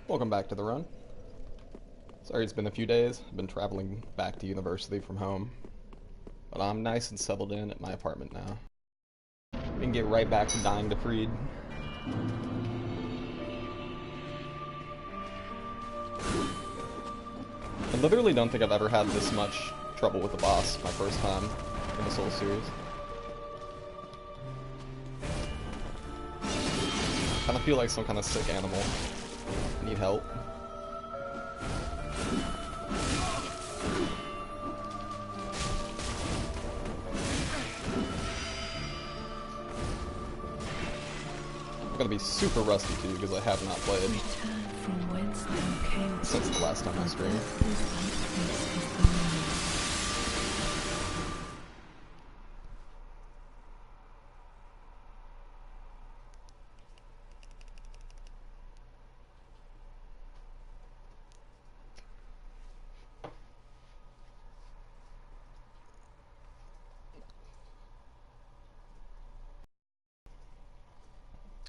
Welcome back to the run. Sorry it's been a few days. I've been traveling back to university from home. But I'm nice and settled in at my apartment now. We can get right back to dying to Freed. I literally don't think I've ever had this much trouble with the boss my first time in this whole series. I kind of feel like some kind of sick animal. Need help. I'm gonna be super rusty too because I have not played since the last time I streamed.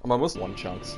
I'm almost one chunks.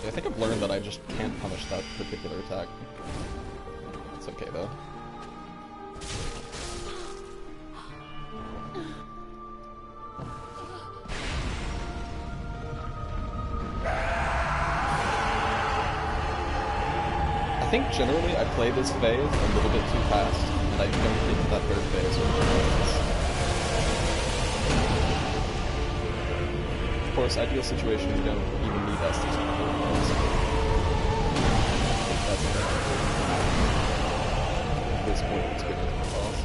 I think I've learned that I just can't punish that particular attack. It's okay though. I think generally I play this phase a little bit too fast, and I don't think that third phase will be. Of course, ideal situation you don't even need Estes. At this point, it's good enough for boss.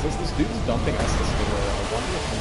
Since this dude's dumping Estes everywhere, I wonder if I'm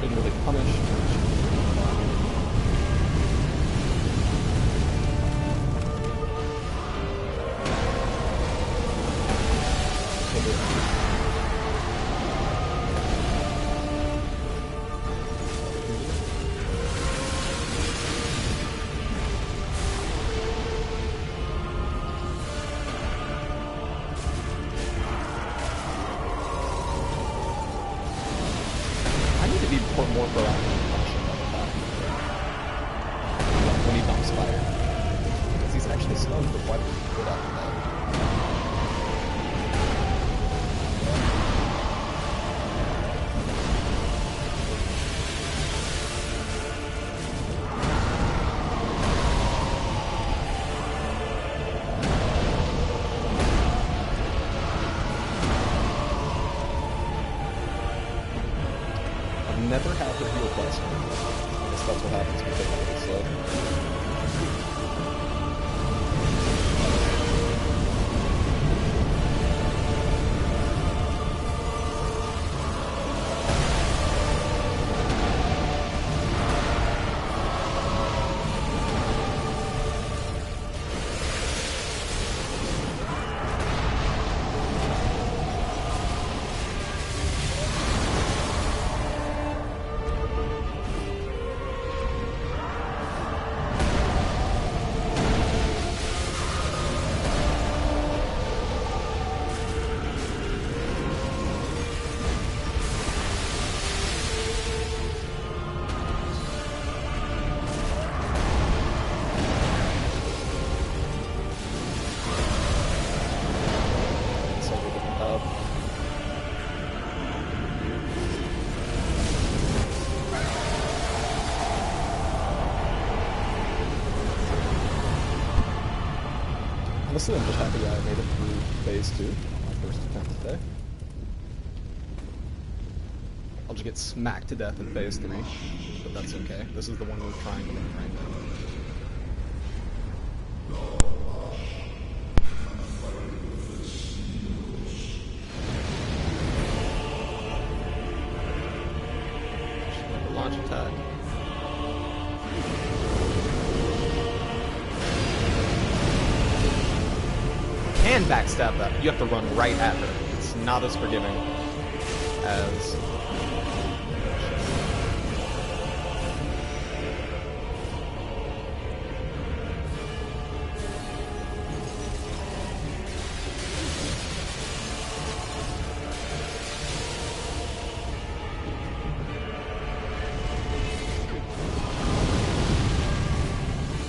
didn't really punish. teleport more proactively punishing that attack. When he dumps fire. Because he's actually stunned for quite a bit after that. Never had her heal quest. I guess that's what happens when you take out the sled. Honestly, I'm just happy I made it through phase 2 on my first attempt today. I'll just get smacked to death in phase 3, but that's okay. This is the one we're trying to make right now. Launch attack. Can backstab that. You have to run right at her. It's not as forgiving as...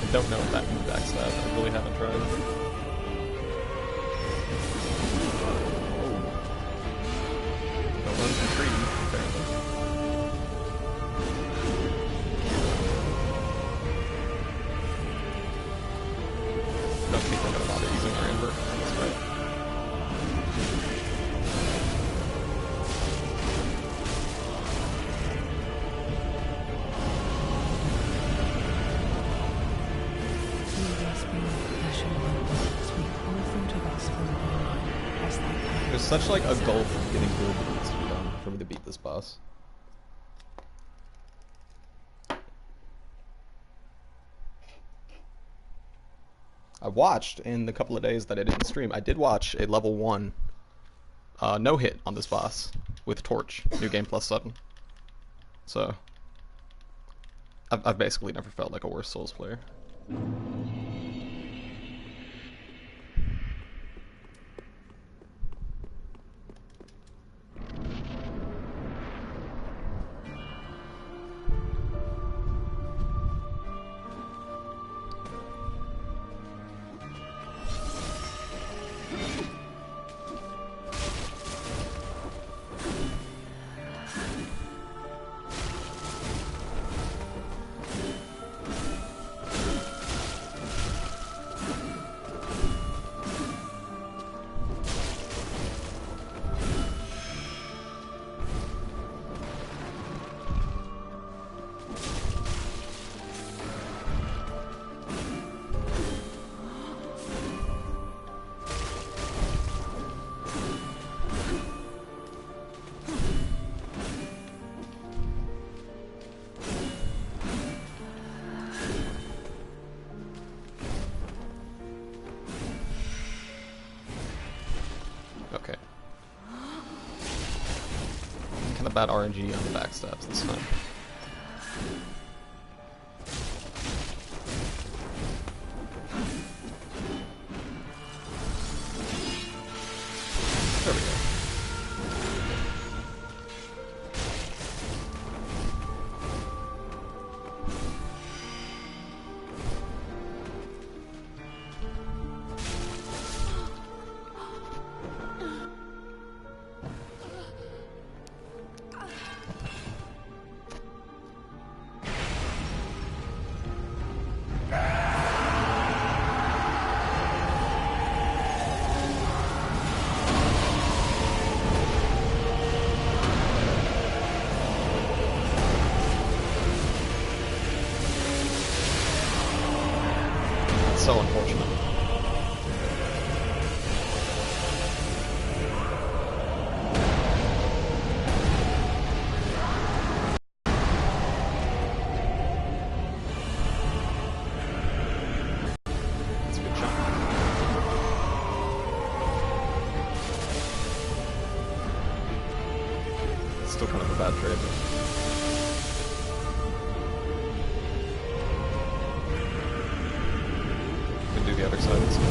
I don't know if that can backstab. I really haven't tried. There's such like a gulf of getting good that needs to be done for me to beat this boss. I watched in the couple of days that I didn't stream. I did watch a level 1 no hit on this boss with Torch, New Game Plus 7. So I've basically never felt like a worse Souls player. Okay. Kind of bad RNG on the backstabs this time. There we go. so unfortunate. That's a good shot. It's still kind of a bad trade, but... do the other side instead.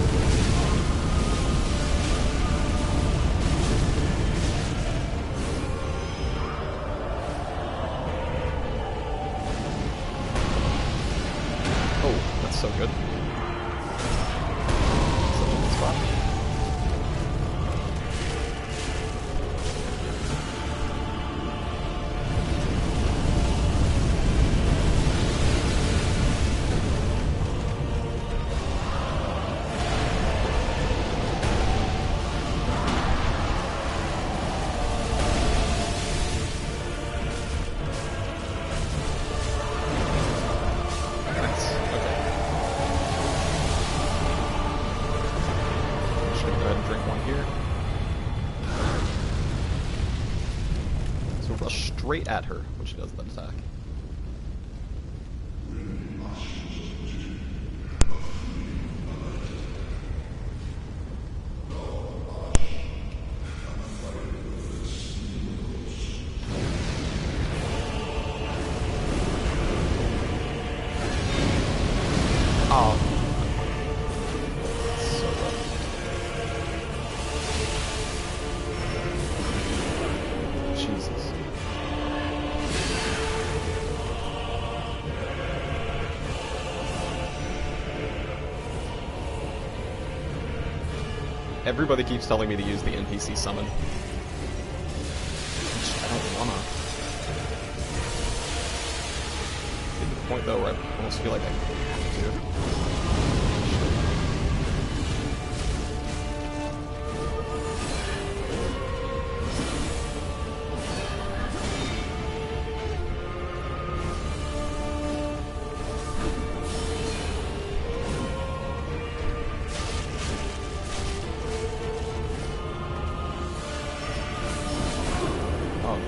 Oh, that's so good. Such a good spot. Straight at her when she does that attack. Oh. So rough. Jesus. Everybody keeps telling me to use the NPC summon. I don't wanna. Get to the point though where I almost feel like I have to.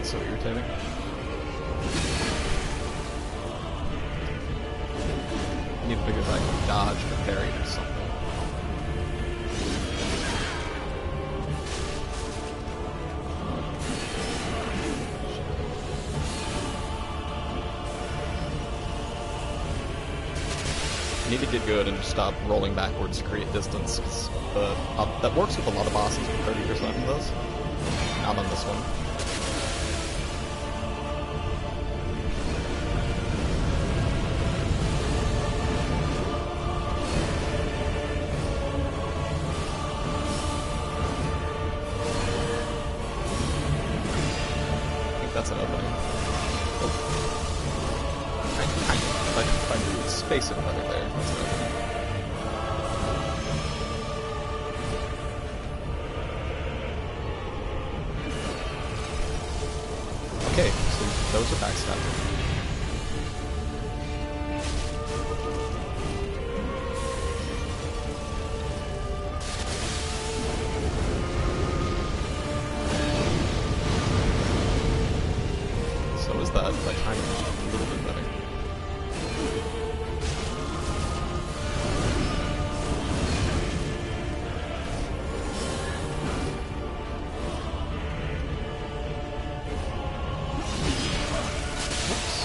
So irritating. I need to figure if I can dodge or parry or something. I need to get good and just stop rolling backwards to create distance. That works with a lot of bosses with 30% of those. Not on this one. That's an opening. Oh. If I do space it better there, that's an opening. Okay, so those are backstabbing. That timing is a little bit better. Whoops.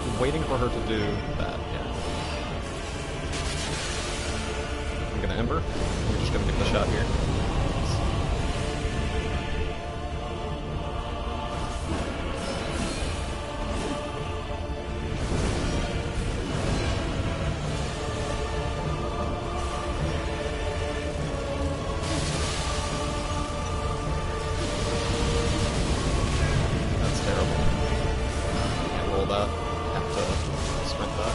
I'm waiting for her to do that, yeah. I'm gonna Ember. We're just gonna get the shot here. That's terrible. Can't roll that. Have to sprint that.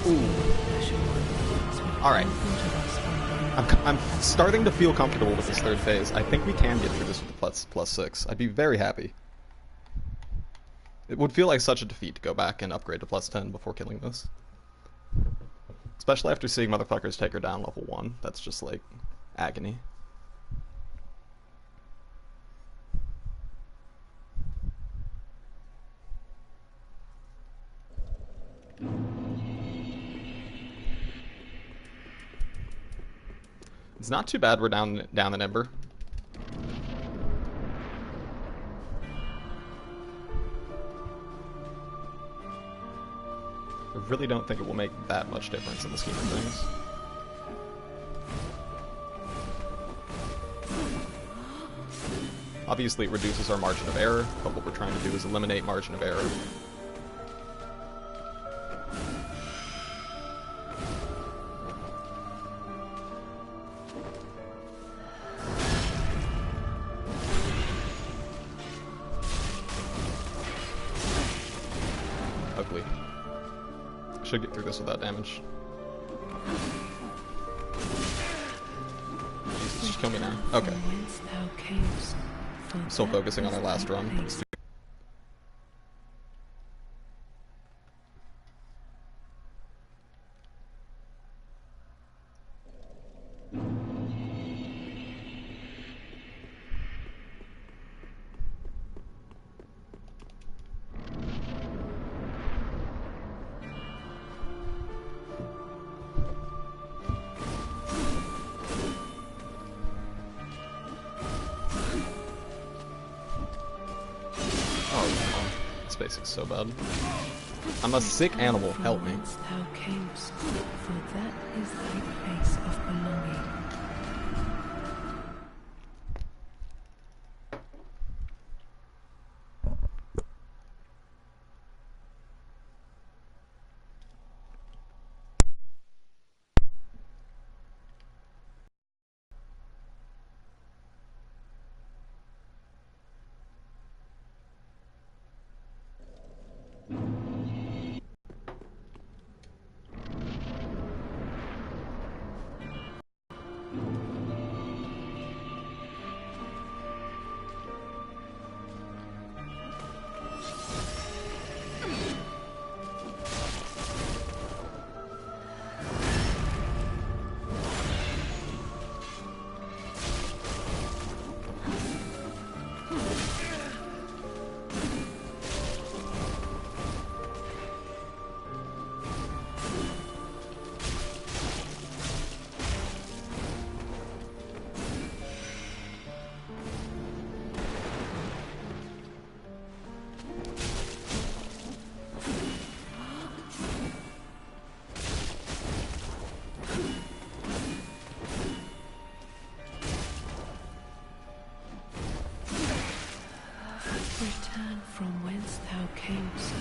Ooh. Alright. I'm starting to feel comfortable with this third phase. I think we can get through this with the plus 6. I'd be very happy. It would feel like such a defeat to go back and upgrade to plus 10 before killing this. Especially after seeing motherfuckers take her down level 1. That's just like agony. It's not too bad we're down an Ember. I really don't think it will make that much difference in the scheme of things. Obviously it reduces our margin of error, but what we're trying to do is eliminate margin of error. Ugly. Should get through this without damage. Jesus, just kill me now. Okay. I'm still focusing on our last run. This basic is so bad. I'm a sick animal, help me. Thou camest, for that is thy place of belonging. Return from whence thou camest,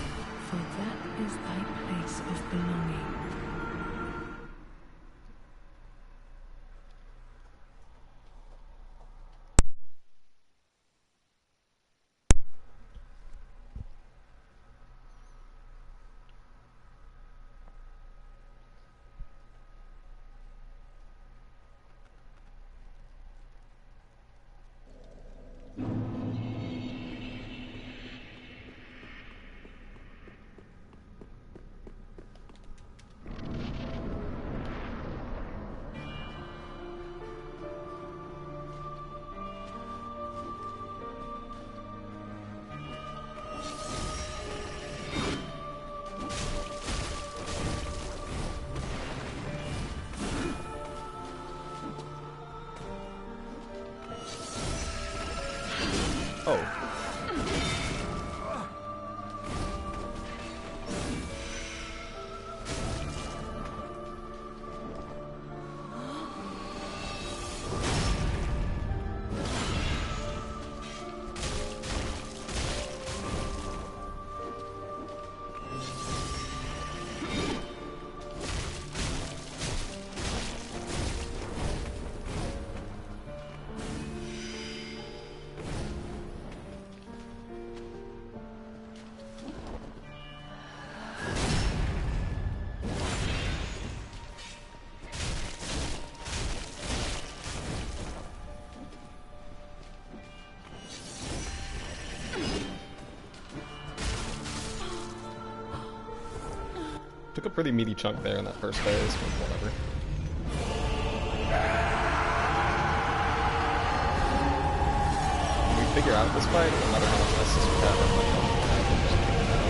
for that is thy place of belonging. Took a pretty meaty chunk there in that first phase, but whatever. Can we figure out this fight? No matter how much assist we have, I can just figure it out.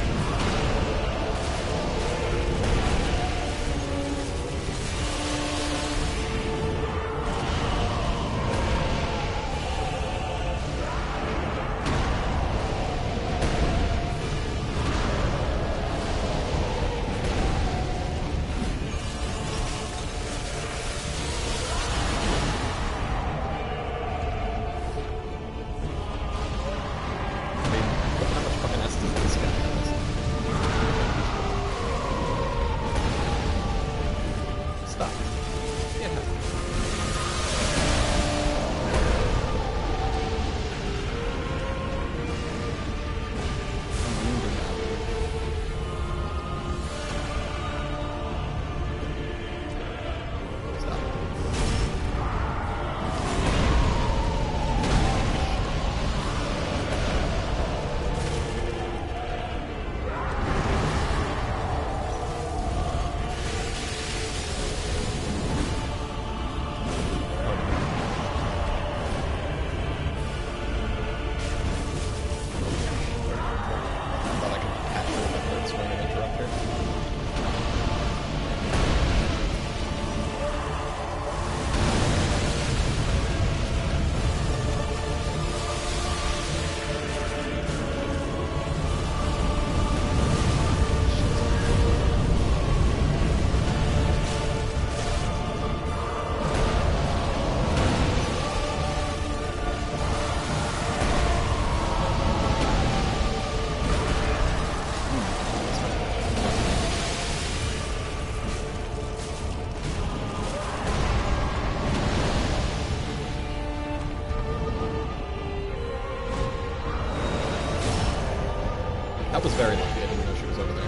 That was very lucky. I didn't know she was over there.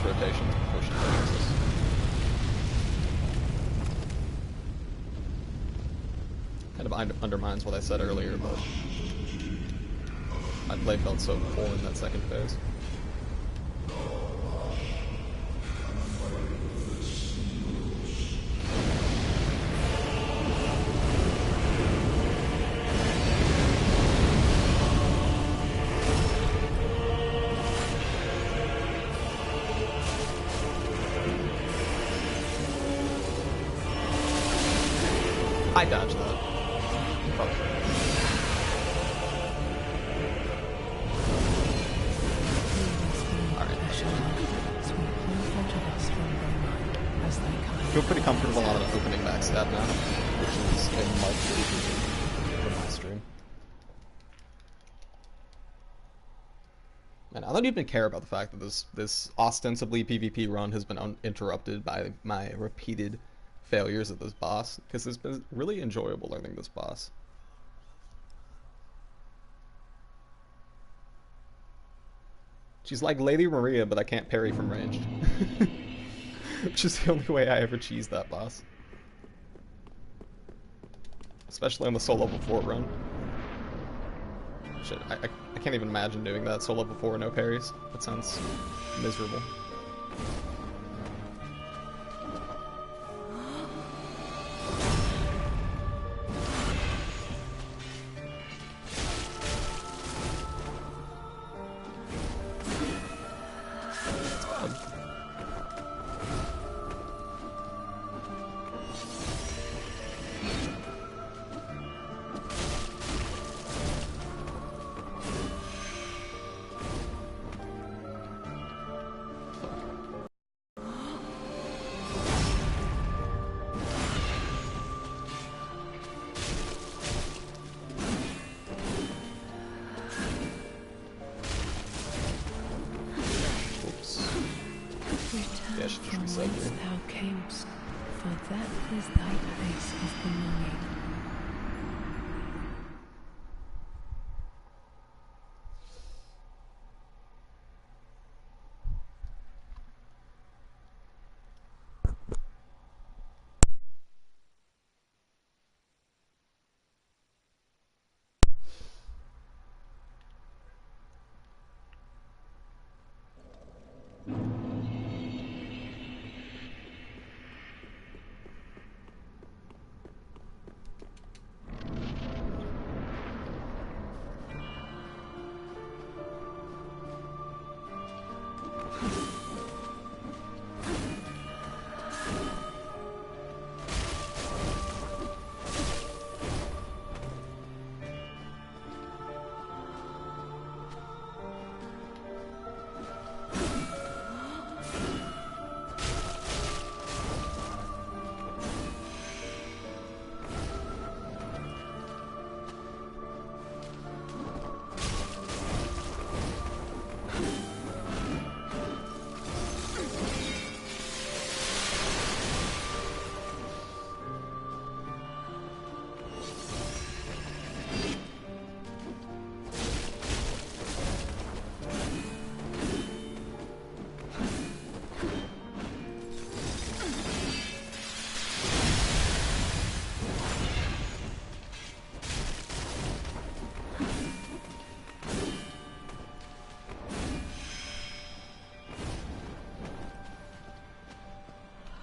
Rotations before she finishes. Kind of undermines what I said earlier, but my play felt so poor in that second phase. I dodged that. Fuck. I feel pretty comfortable on an opening backstab now, which is a much easier for my stream. And I don't even care about the fact that this ostensibly PvP run has been uninterrupted by my repeated failures at this boss, because it's been really enjoyable learning this boss. She's like Lady Maria, but I can't parry from range. Which is the only way I ever cheese that boss. Especially on the soul level 4 run. Shit, I can't even imagine doing that soul level 4 no parries. That sounds miserable. should just from reset whence here. thou camest, for that is thy place of belonging.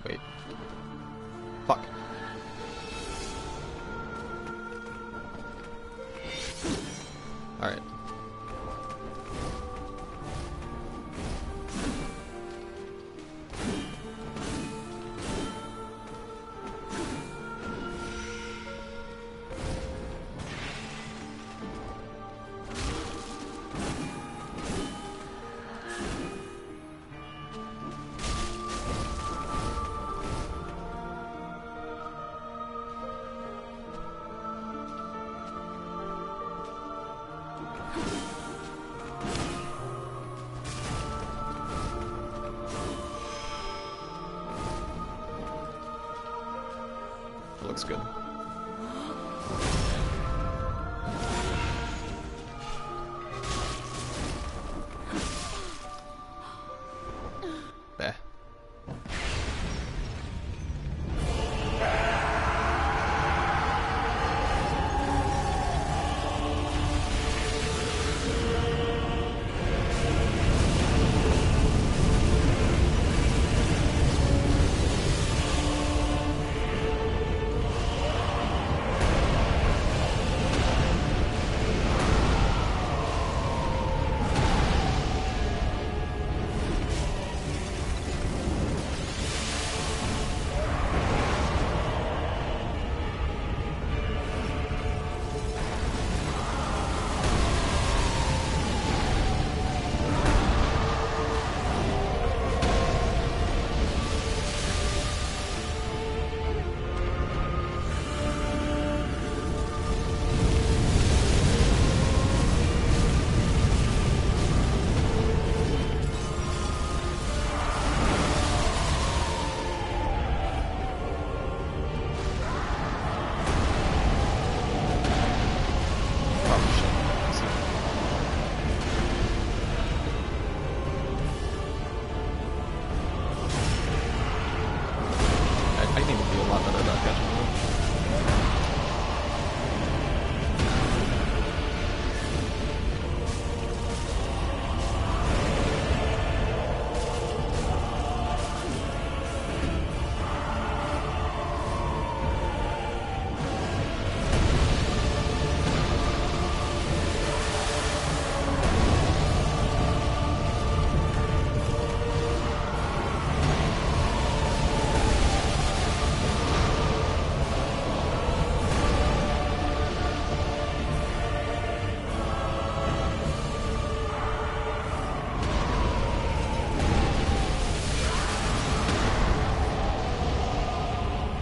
Wait. Fuck. Alright. Looks good. There. I think it would be a lot better about catching them.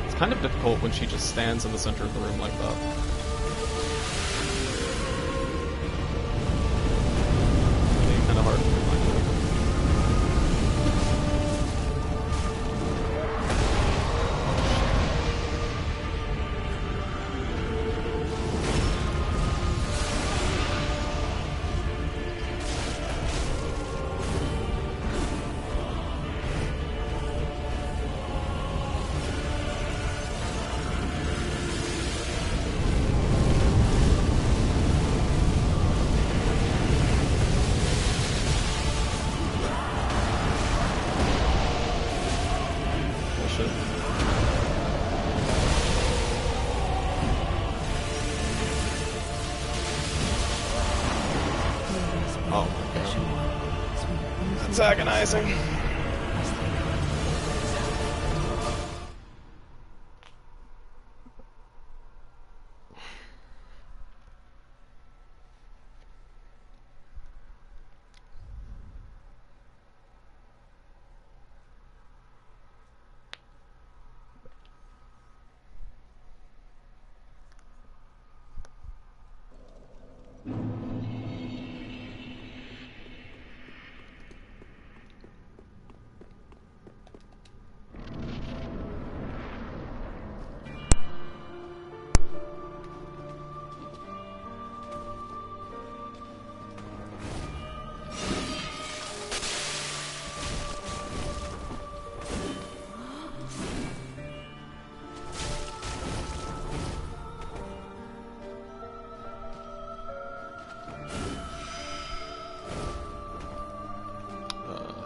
It's kind of difficult when she just stands in the center of the room like that. Really kind of hard to find her. special one, sweet It's agonizing. as they guard his house.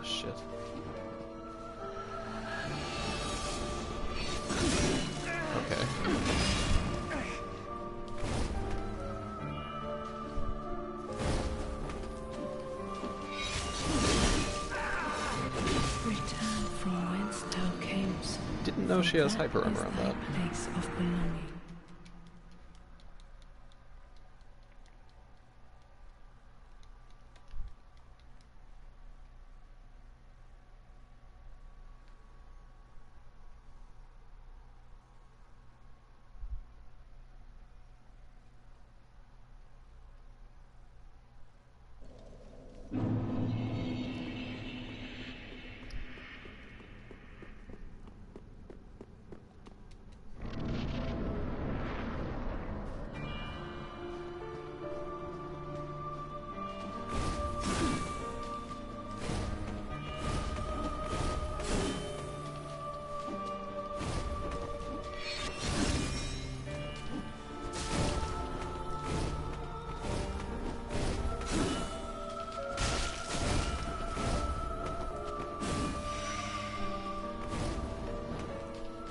Shit. Okay. Return from whence thou camest. Didn't know she has That hyper armor is on thy that. place of belonging.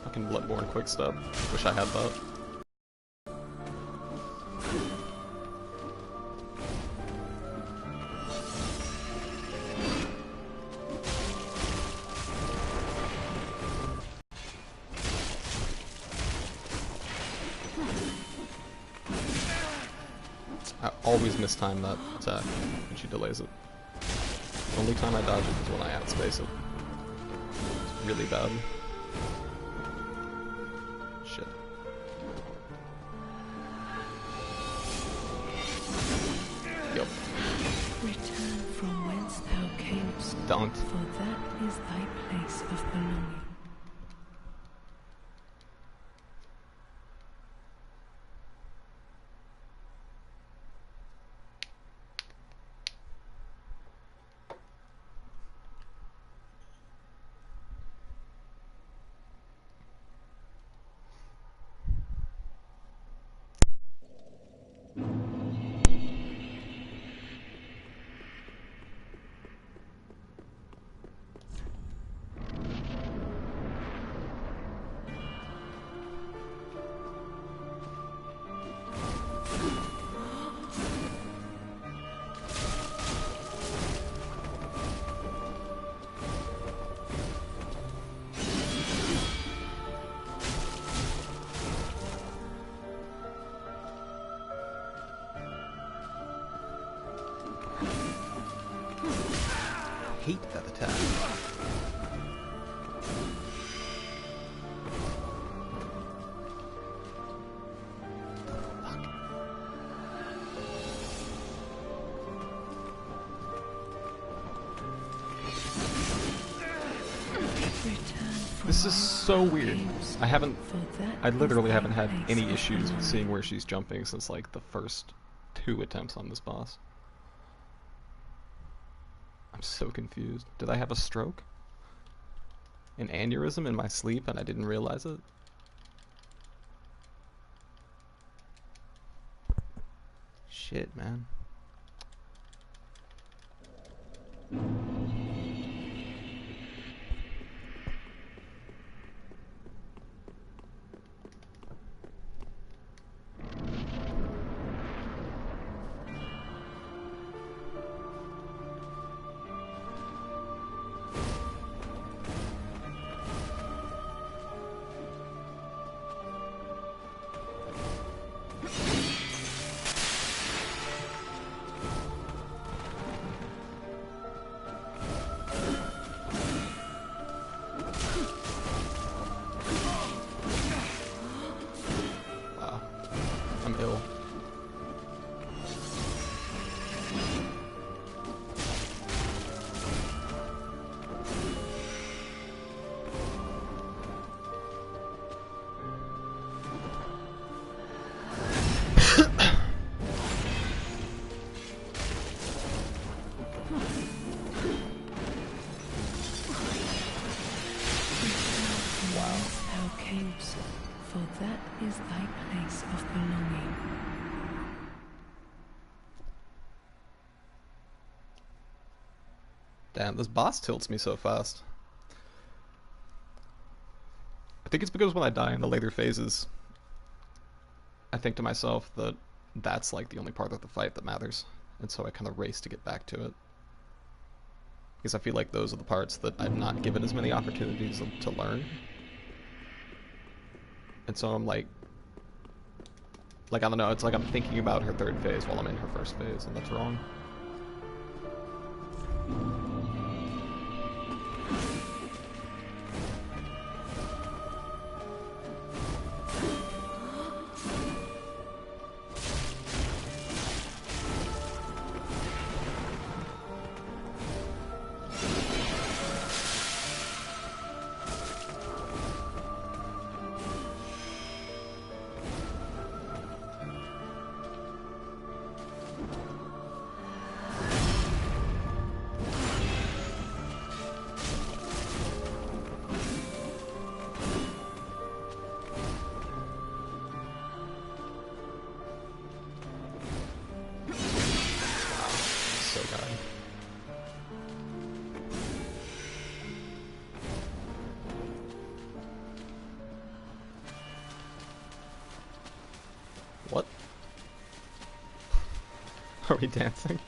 Fucking Bloodborne quick step. Wish I had that. I always mistime that attack when she delays it. The only time I dodge it is when I outspace it. It's really bad. Shit. Yep. Return from whence thou camest. Dunked. For that is thy place of belonging. I hate that attack. This is so weird. I literally haven't had any issues with seeing where she's jumping since like the first 2 attempts on this boss. I'm so confused. Did I have a stroke? An aneurysm in my sleep and I didn't realize it? Shit, man. Wow. Thou camest, for that is thy place of belonging. Damn, this boss tilts me so fast. I think it's because when I die in the later phases, I think to myself that that's like the only part of the fight that matters. And so I kind of race to get back to it. Because I feel like those are the parts that I'm not given as many opportunities to learn. And so I'm like, I don't know, it's like I'm thinking about her third phase while I'm in her first phase, and that's wrong. So good. What? Are we dancing?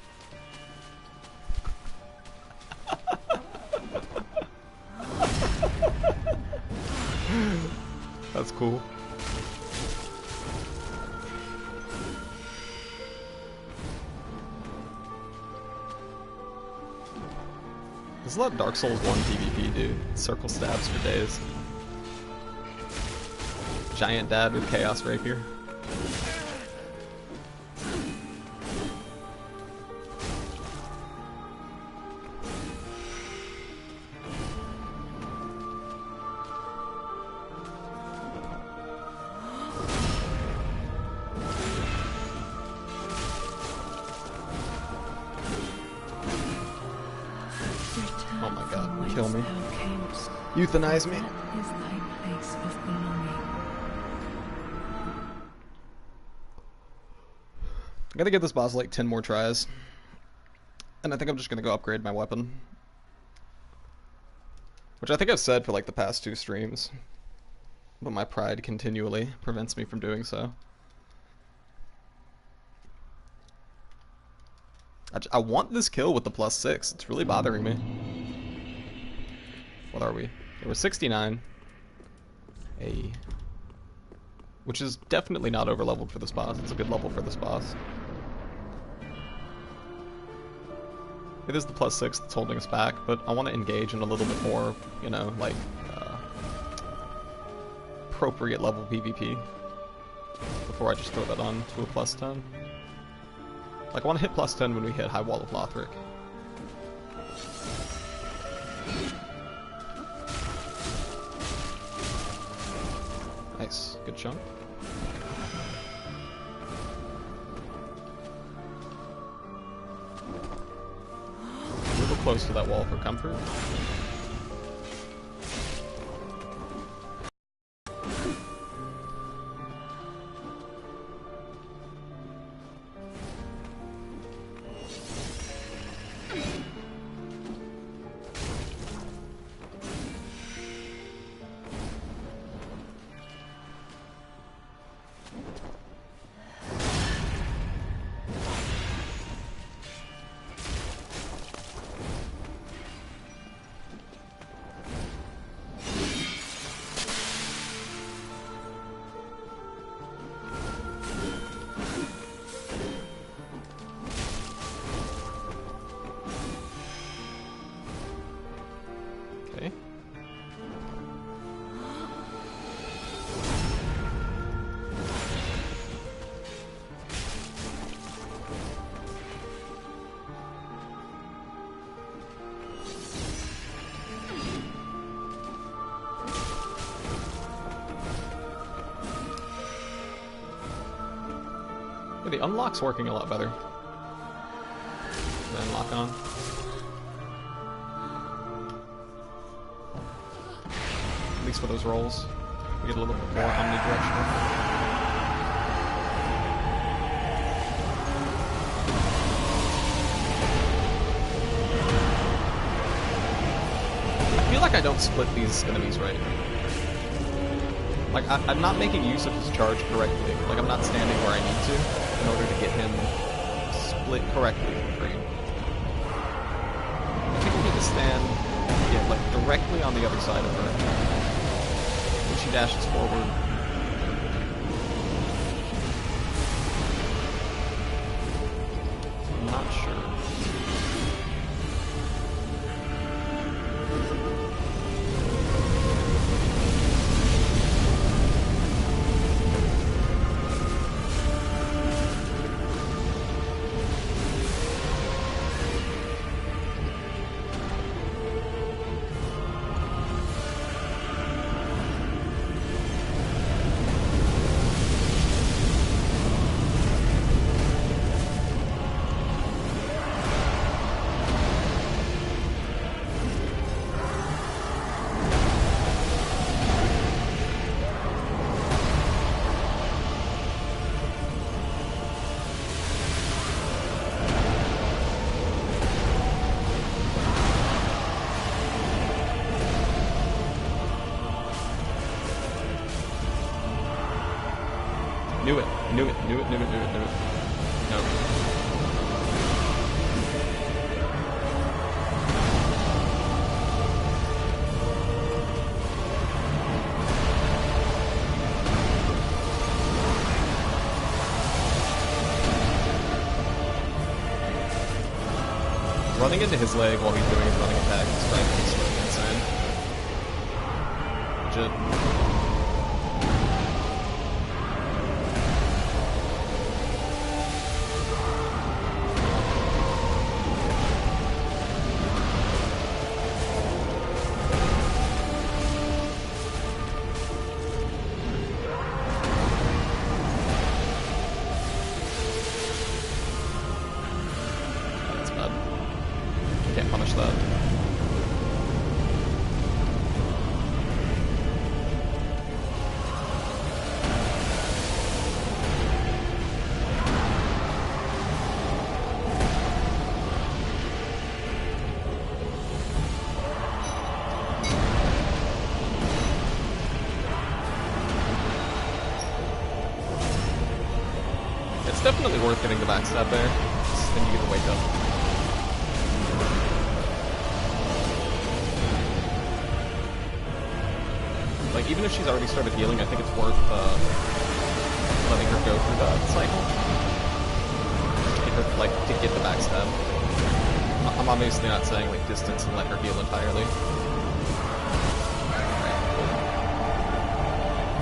That's cool. This is what Dark Souls 1 PvP, dude. Circle stabs for days. Giant dad with Chaos Rapier. Oh my god, kill me. Euthanize me. That is thy place of belonging. I gotta give this boss like 10 more tries. And I think I'm just gonna go upgrade my weapon. Which I think I've said for like the past 2 streams. But my pride continually prevents me from doing so. I want this kill with the +6. It's really bothering me. What are we? We're 69. Which is definitely not over-leveled for this boss. It's a good level for this boss. It is the +6 that's holding us back, but I want to engage in a little bit more, you know, like, appropriate level PvP before I just throw that on to a +10. Like, I want to hit +10 when we hit High Wall of Lothric. Nice. Good chunk. A little close to that wall for comfort. Okay. Yeah, the unlock's working a lot better. Then lock on. least for those rolls. We get a little bit more omnidirectional. I feel like I don't split these enemies right. Like, I'm not making use of his charge correctly. Like, I'm not standing where I need to in order to get him split correctly from green. I think I need to stand, yeah, like, directly on the other side of her. When she dashes forward. I'm not sure. Knew it. Knew it. Knew it. Knew it. Knew it. Knew it. No. Running into his leg while he's doing his running attack is frankly insane. Legit. Can't punish that. It's definitely worth getting the backstab there. Then you get to wake up. Like, even if she's already started healing, I think it's worth letting her go through that cycle. To get the backstab. I'm obviously not saying, like, distance and let her heal entirely.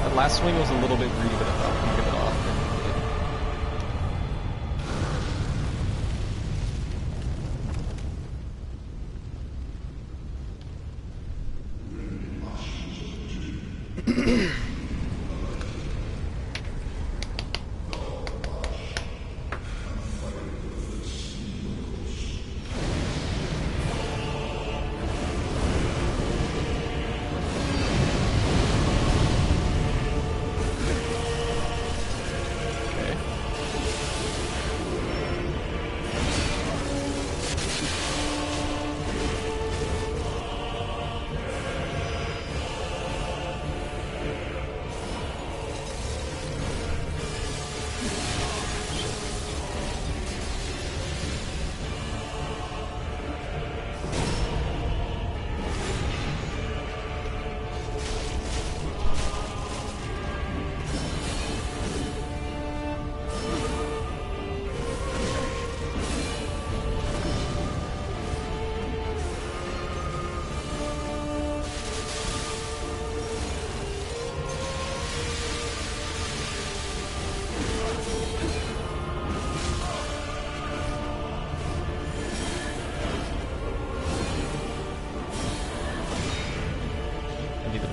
That last swing was a little bit greedy, but I thought we could get it off.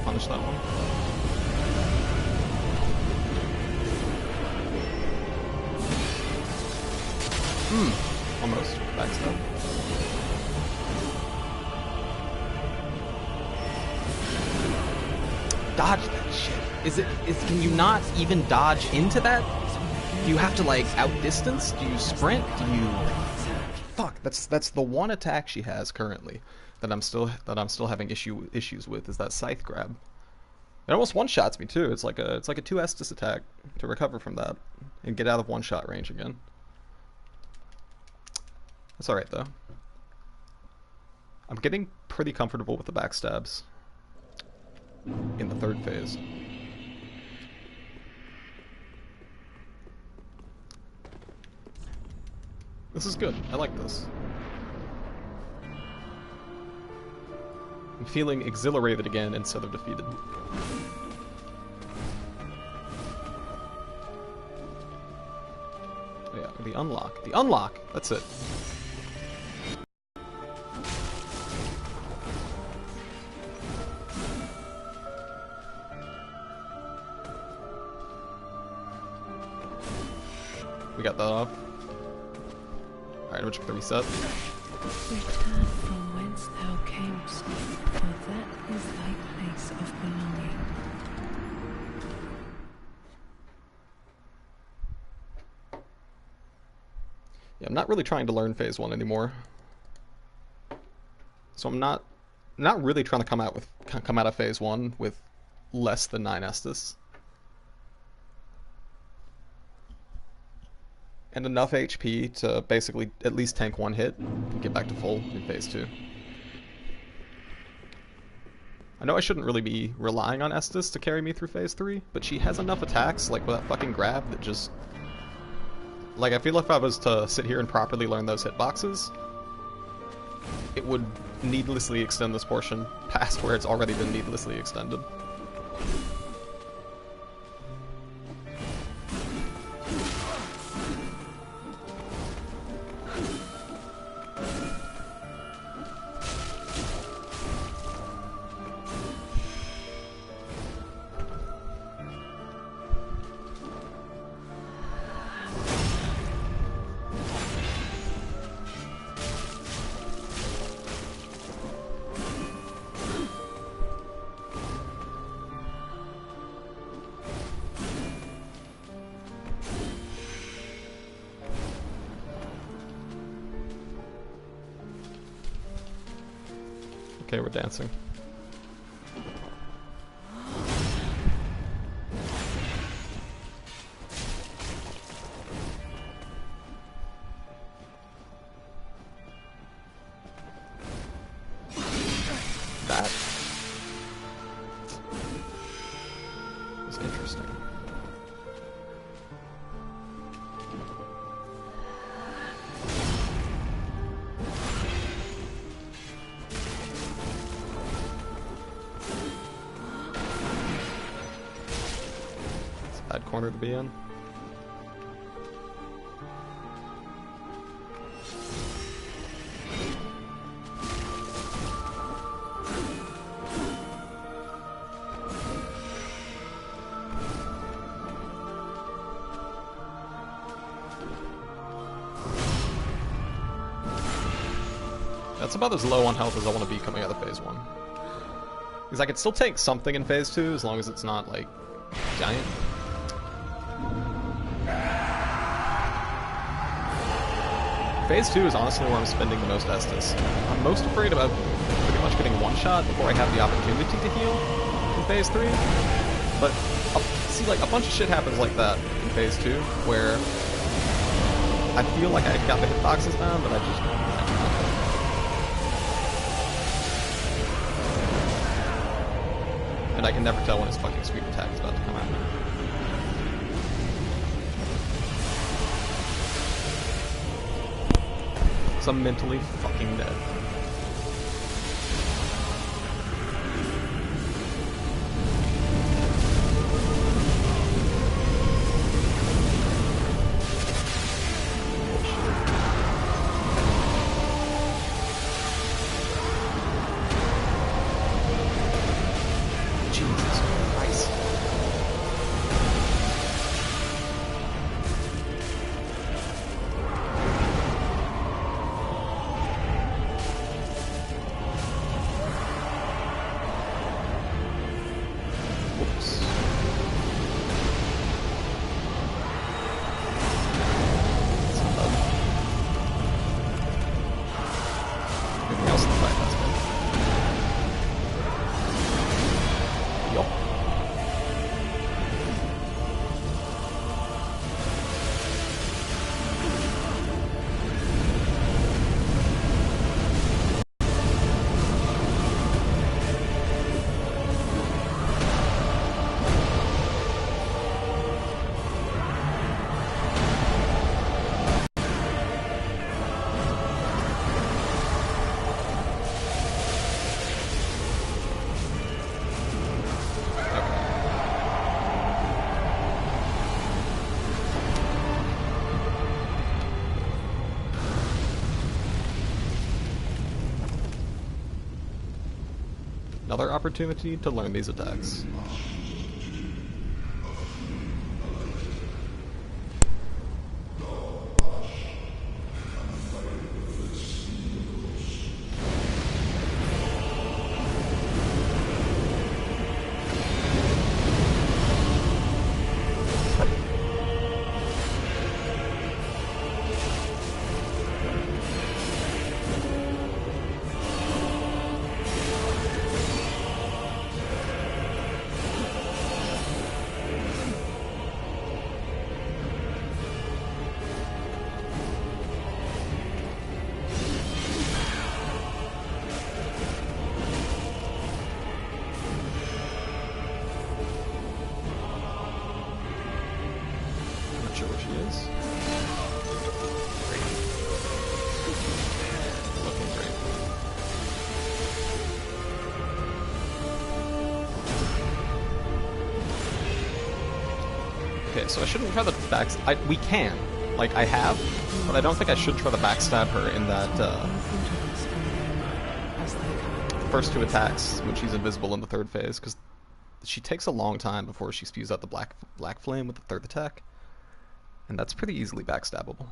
Punish that one. Almost. Backstab. dodge that shit? Can you not even dodge into that? Do you have to like outdistance? Do you sprint? Do you? Fuck, that's the one attack she has currently that I'm still having issues with is that scythe grab. It almost one-shots me too. It's like a 2 Estus attack to recover from that and get out of one-shot range again. That's alright though. I'm getting pretty comfortable with the backstabs in the third phase. This is good. I like this. I'm feeling exhilarated again instead of defeated. Yeah, the unlock. The unlock! That's it. We got that off. Alright, I'm gonna check the reset. Return from whence thou camest, for that is thy place of belonging. Yeah, I'm not really trying to learn phase 1 anymore. So I'm not really trying to come out of phase 1 with less than 9 Estus. And enough HP to basically at least tank 1 hit and get back to full in phase 2. I know I shouldn't really be relying on Estus to carry me through phase 3, but she has enough attacks, like with that fucking grab, that just... Like, I feel if I was to sit here and properly learn those hitboxes, it would needlessly extend this portion past where it's already been needlessly extended. Okay, we're dancing. That is interesting. Bad corner to be in. That's about as low on health as I want to be coming out of phase 1. Because I could still take something in phase 2 as long as it's not like giant. Phase 2 is honestly where I'm spending the most Estus. I'm most afraid about pretty much getting one shot before I have the opportunity to heal in phase 3. But, see, like, a bunch of shit happens like that in phase 2, where I feel like I got the hitboxes down, but I just... And I can never tell when his fucking sweep attack is about to come out. So I'm mentally fucking dead. Jesus Christ. Another opportunity to learn these attacks. Not sure where she is. Great. Looking great. Okay, so I shouldn't try the we can. Like, I have, but I don't think I should try to backstab her in that, first two attacks when she's invisible in the third phase, because she takes a long time before she spews out the black flame with the third attack, and that's pretty easily backstabbable.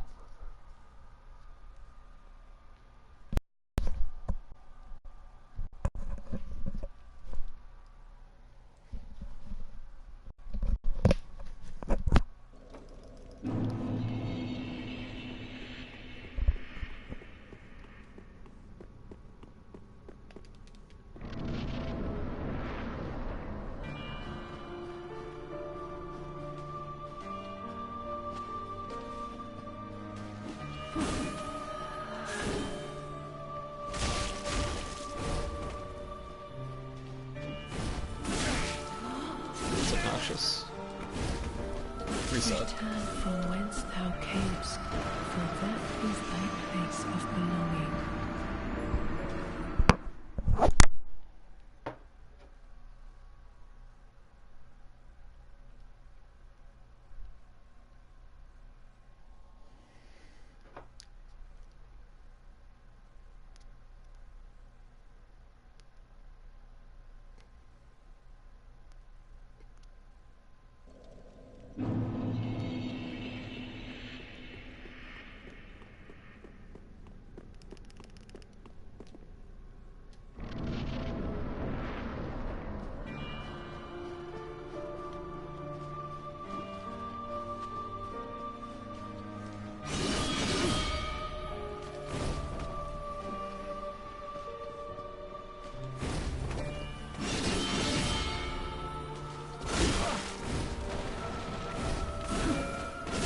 Obnoxious. Reset. Return from whence thou camest, for that is thy place of belonging.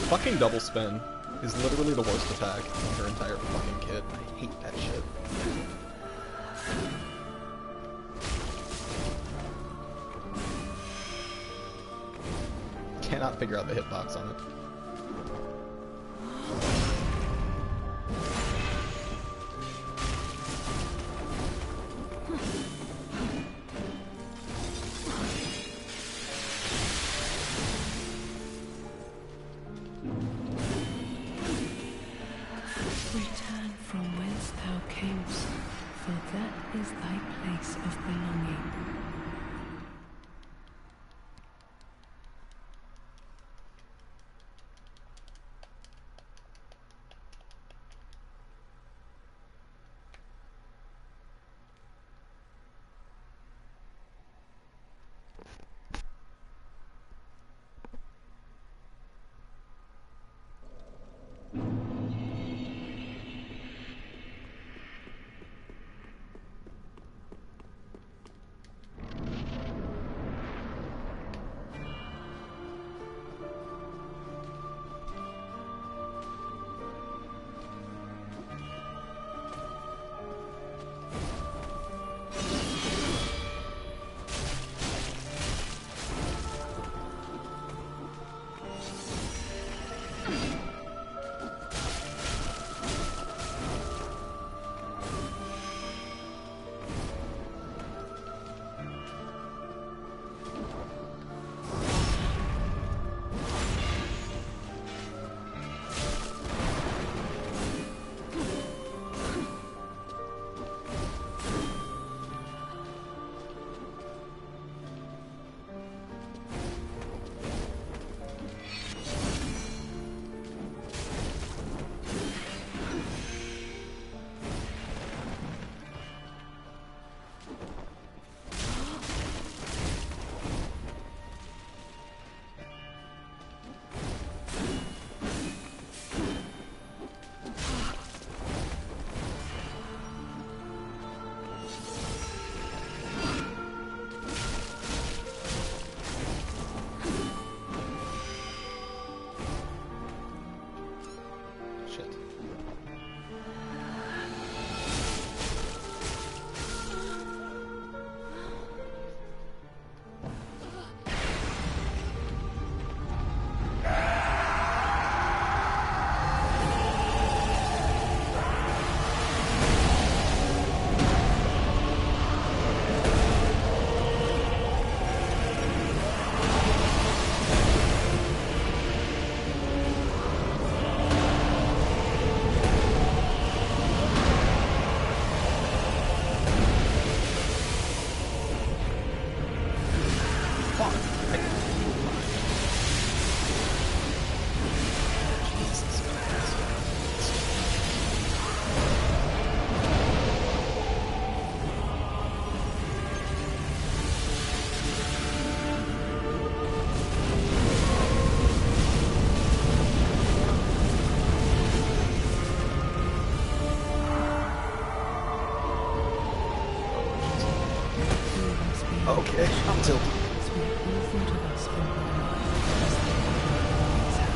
Fucking double spin is literally the worst attack in her entire fucking kit. I hate that shit. Cannot figure out the hitbox on it. Return from whence thou camest, for that is thy place of belonging. Okay, I'm tilted. So we all thought of us for one as they always have.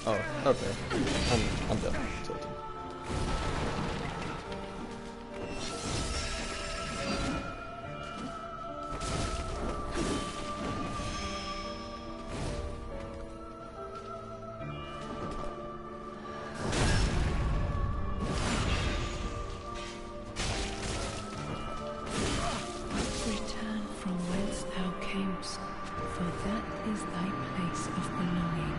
Oh, okay. I'm done. Tilted. Return from whence thou camest, for that is thy place of belonging.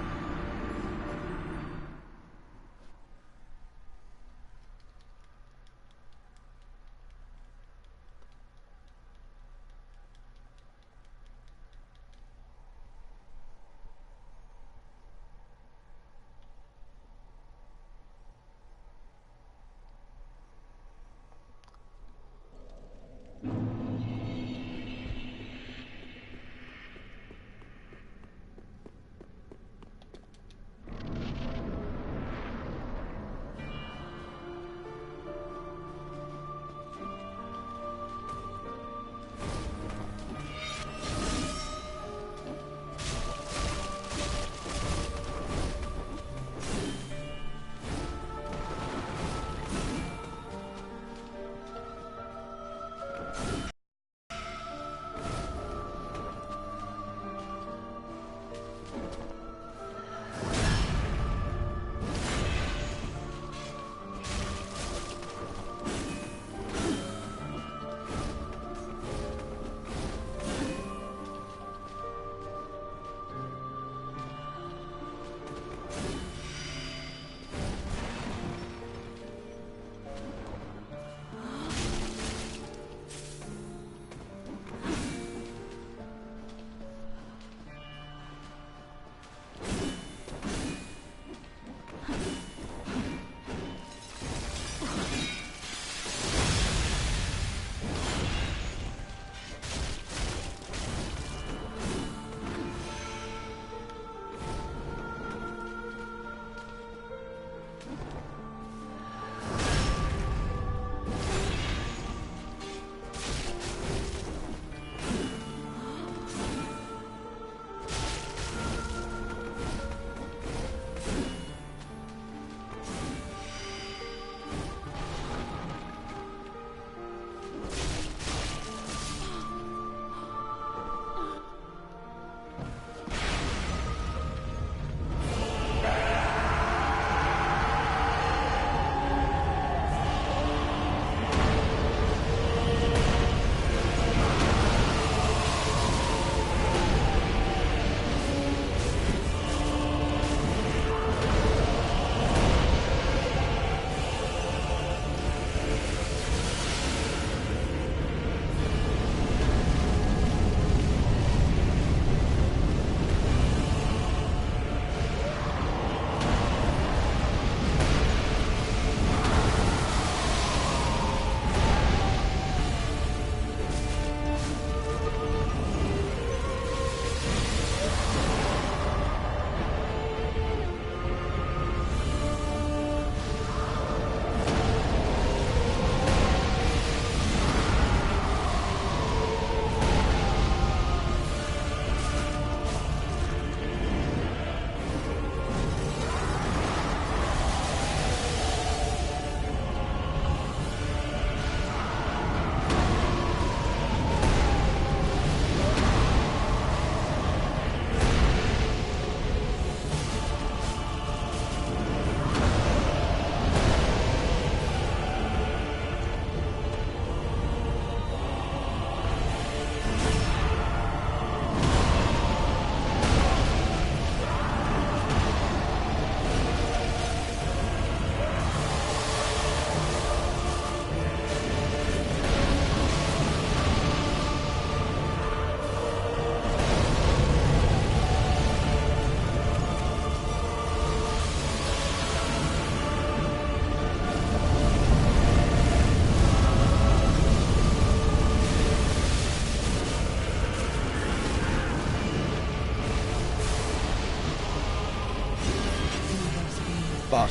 Fuck.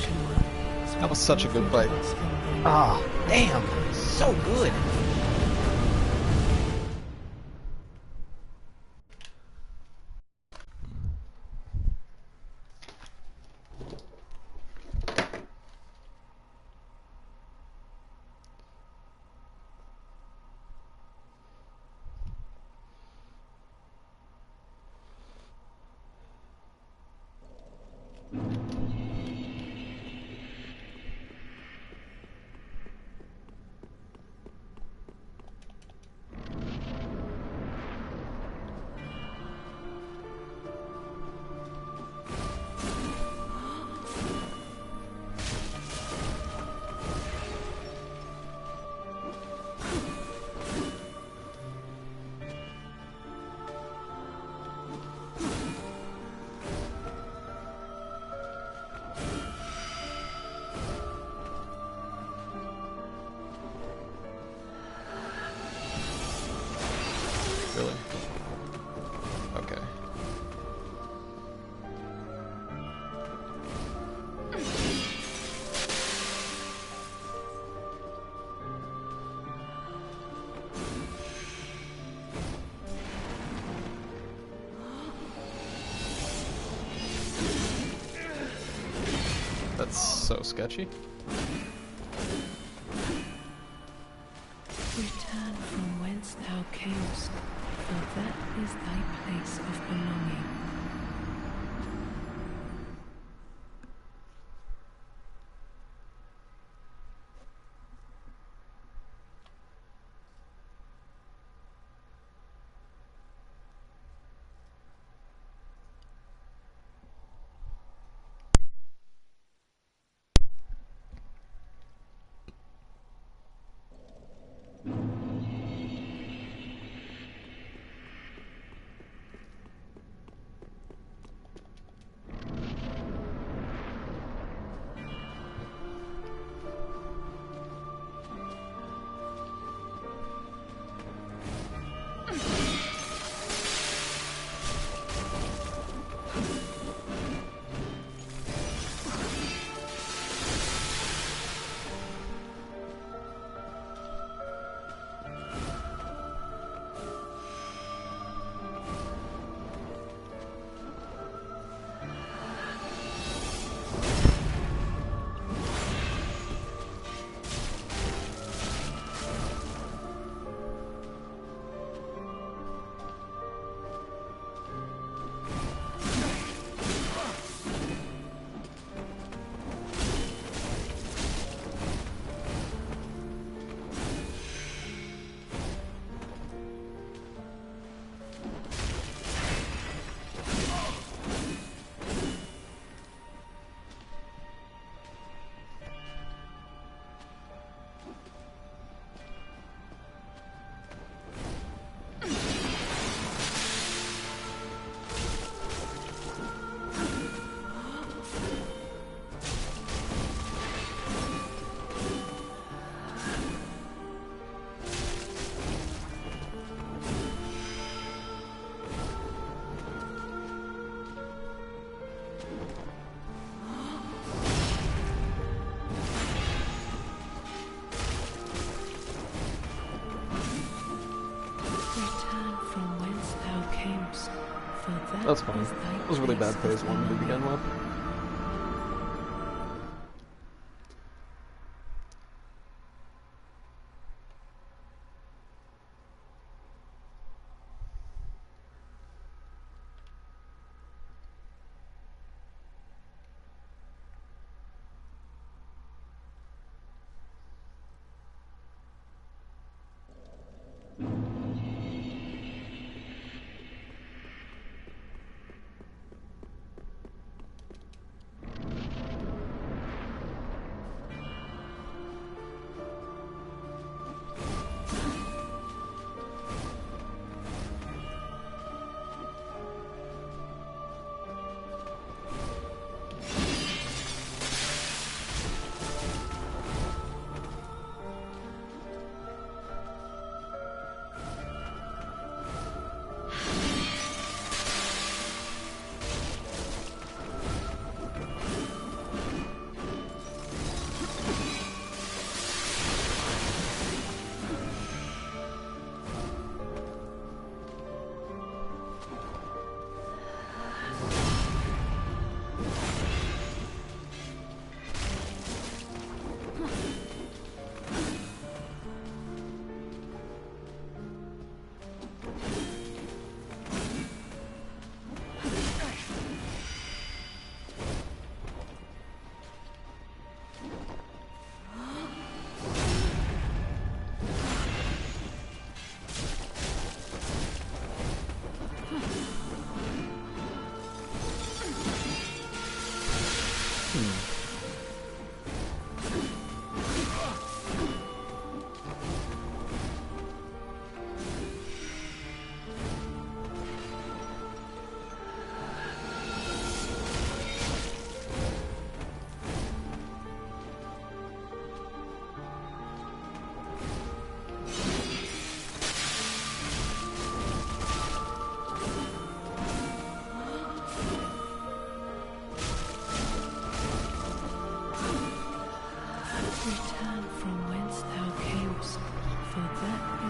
That was such a good fight. Ah, damn. So good. Really? Okay. That's so sketchy. Return from whence thou camest, for that is thy place of belonging. That's fine. It was really bad phase 1 to begin with.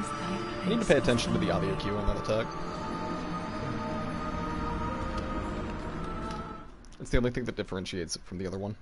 is thy place I need to pay of attention to the belonging. audio cue on that attack. It's the only thing that differentiates it from the other one.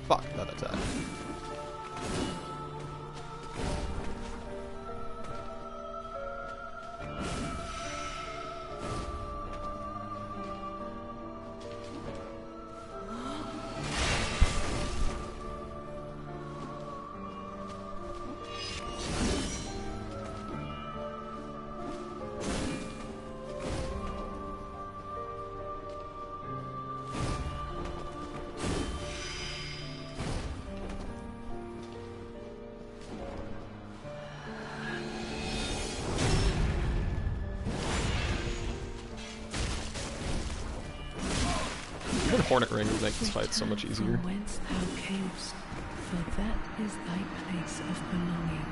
Fuck that attack. Even Hornet Ring would make this fight so much easier. From whence thou camest, for that is thy place of belonging.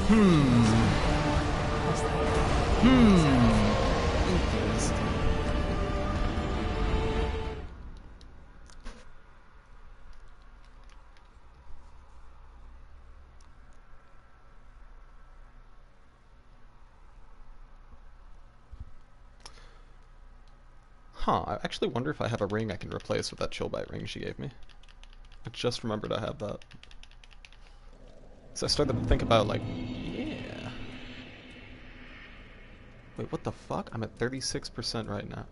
Interesting. Huh, I actually wonder if I have a ring I can replace with that chill bite ring she gave me. I just remembered I have that. So I started to think about, like, yeah. Wait, what the fuck? I'm at 36% right now.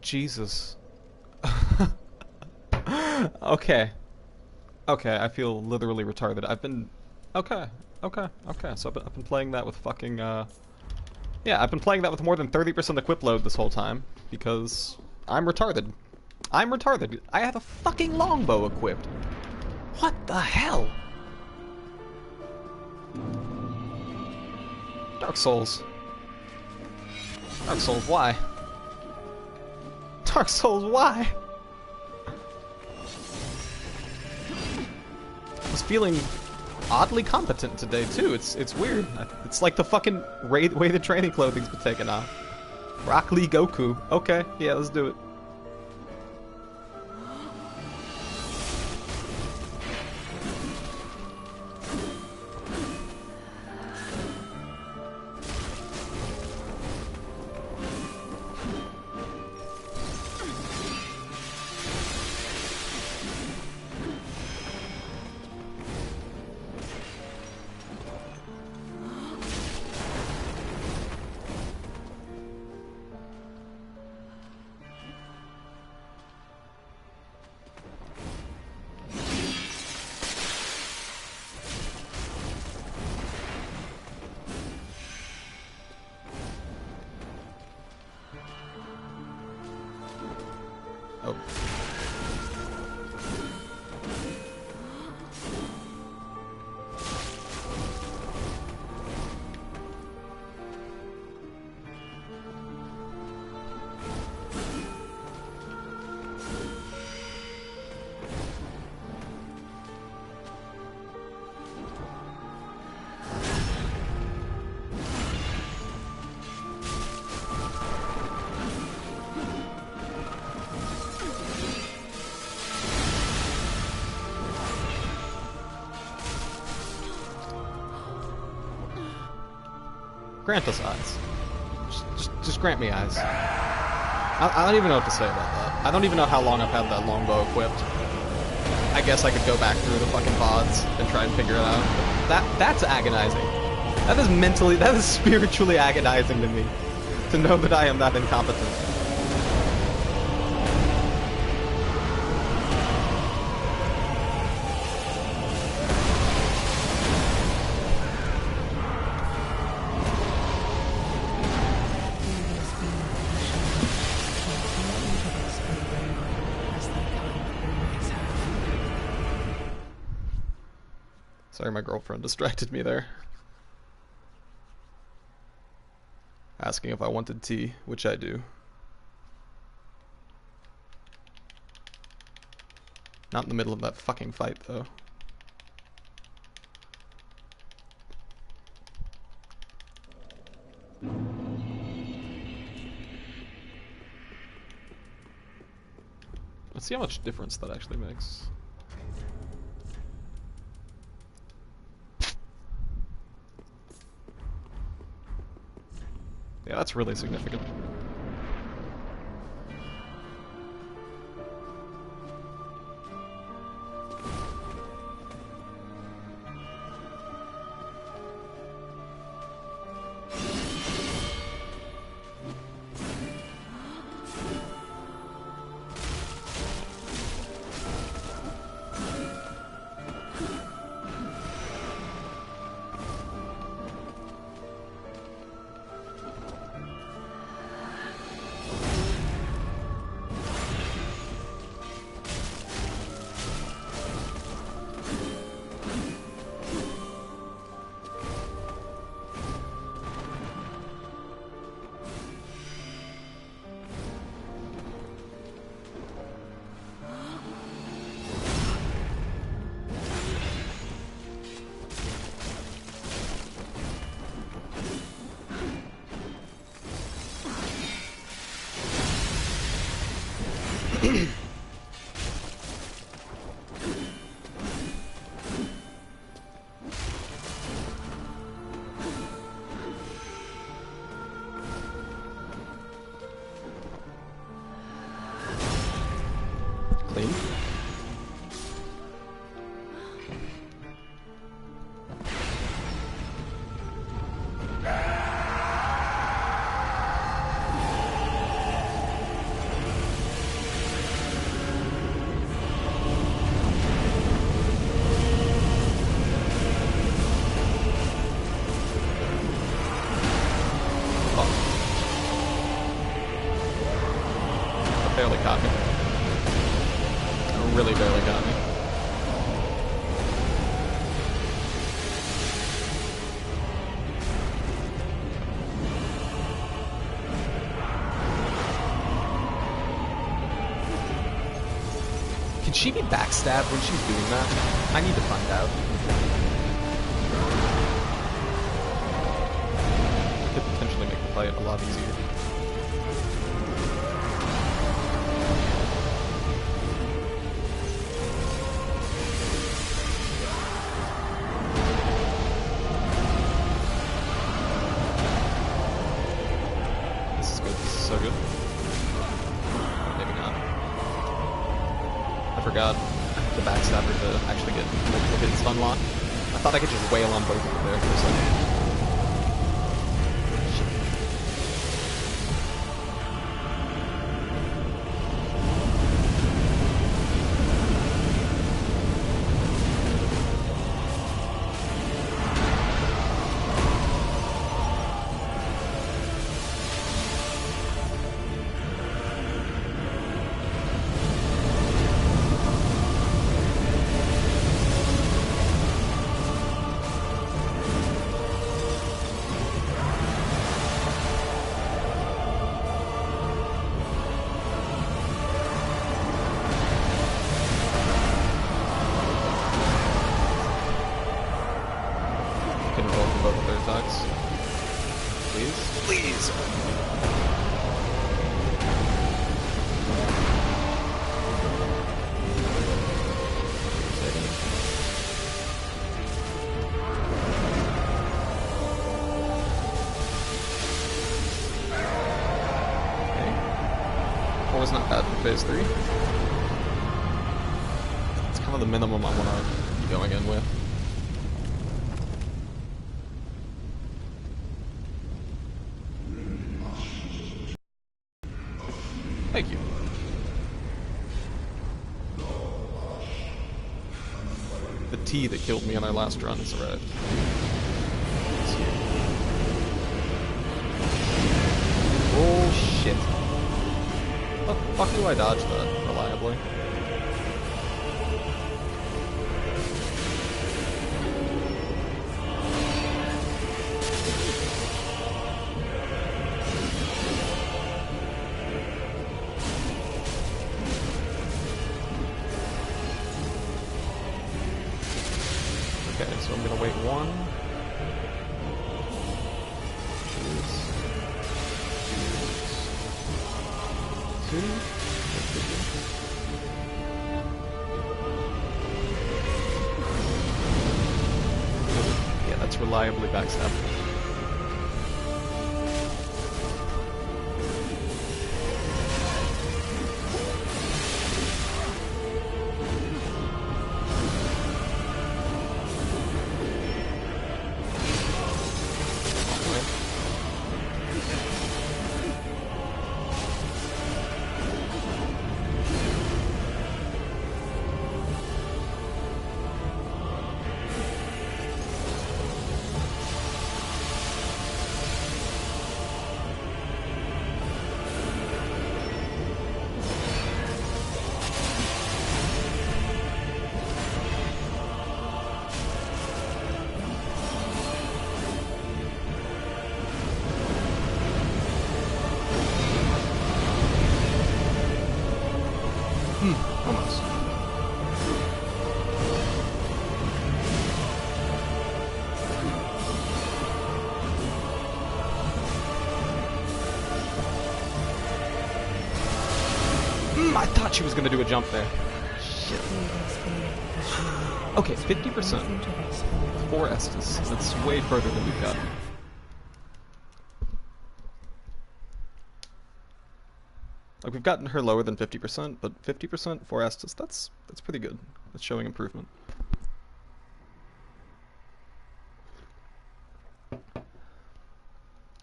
Jesus. Okay. Okay, I feel literally retarded. I've been... Okay. Okay. Okay. So I've been playing that with fucking, Yeah, I've been playing that with more than 30% equip load this whole time. Because I'm retarded. I'm retarded. I have a fucking longbow equipped. What the hell? Dark Souls. Dark Souls, why? Dark Souls, why? I was feeling oddly competent today too. It's weird. It's like the fucking way the training clothing's been taken off. Rock Lee Goku. Okay, yeah, let's do it. Oh. Grant us eyes. Just grant me eyes. I don't even know what to say about that. I don't even know how long I've had that longbow equipped. I guess I could go back through the fucking VODs and try and figure it out. But that's agonizing. That is mentally, that is spiritually agonizing to me. To know that I am that incompetent. Sorry, my girlfriend distracted me there. Asking if I wanted tea, which I do. Not in the middle of that fucking fight, though. Let's see how much difference that actually makes. Yeah, that's really significant. Clean. got me. Really barely got me. Can she be backstabbed when she's doing that? I need to find out. Could potentially make the fight a lot easier. This is good. This is so good. Maybe not. I forgot the backstabber to actually get multiple hits unlocked. I thought I could just wail on both of them there for a second. Can roll for both of their attacks. Please? Please! Okay. 4 is not bad for phase 3. It's kind of the minimum I want to be going in with. Thank you. The tea that killed me on our last run has arrived. Oh shit. How the fuck do I dodge that reliably? Okay, so I'm gonna wait 1. Yeah, that's reliably backstabbed. Almost. I thought she was gonna do a jump there. Shit. Okay, 50%. 4 Estus. That's way further than we've got. Like, we've gotten her lower than 50%, but 50% for Estus, that's pretty good. That's showing improvement.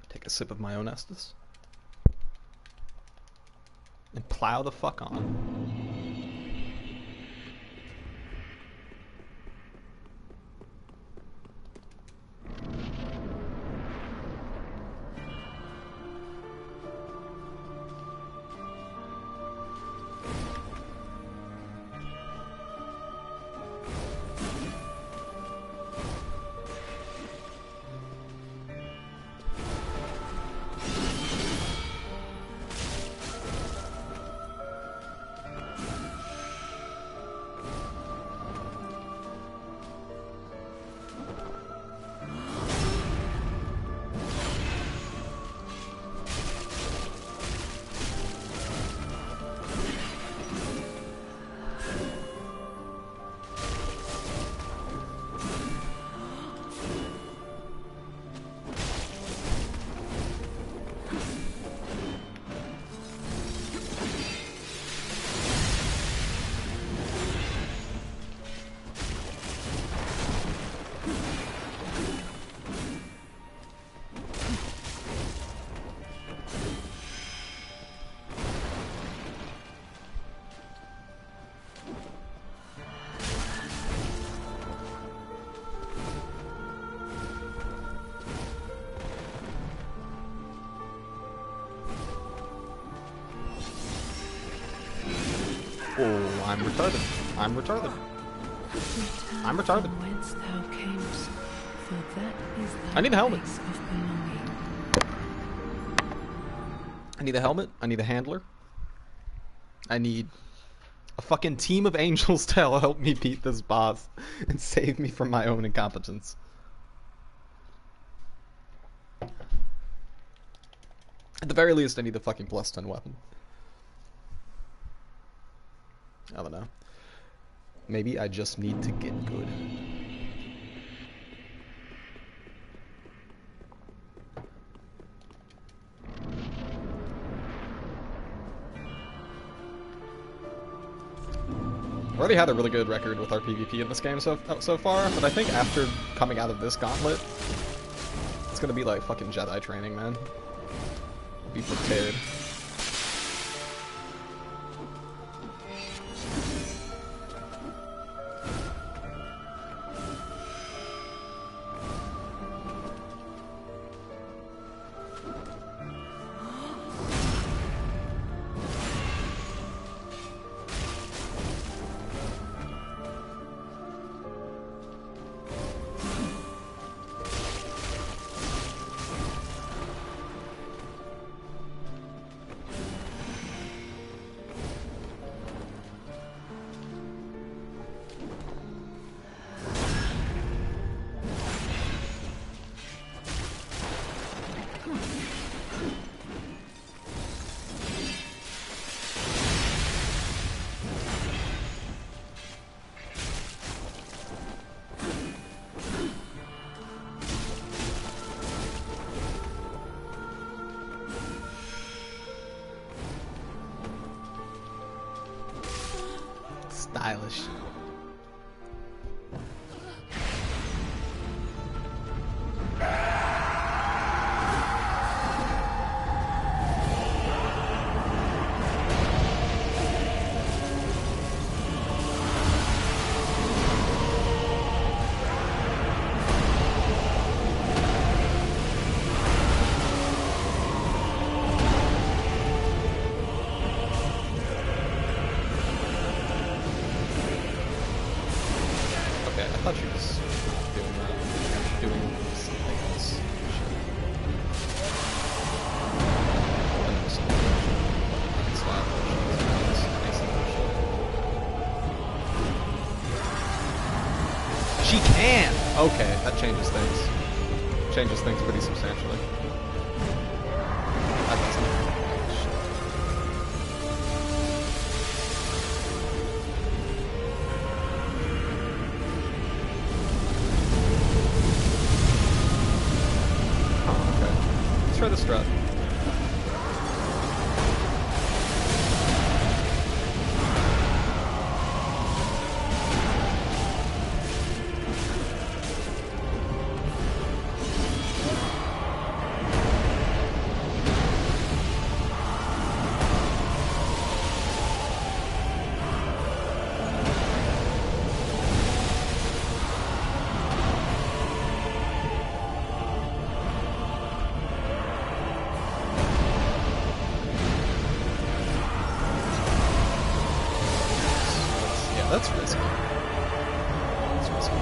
Take a sip of my own Estus. And plow the fuck on. Oh, I'm retarded. I'm retarded. Return I'm retarded. from whence thou camest, for that is thy I need a helmet. place of belonging. I need a helmet. I need a handler. I need a fucking team of angels to help me beat this boss and save me from my own incompetence. At the very least, I need a fucking plus 10 weapon. I don't know. Maybe I just need to get good. We already had a really good record with our PvP in this game so far, but I think after coming out of this gauntlet, it's gonna be like fucking Jedi training, man. Be prepared. Stylish. I thought she was doing that. Doing something else. She can! Okay, that changes things. Changes things pretty substantially. That doesn't. Try the strut. That's risky. That's risky.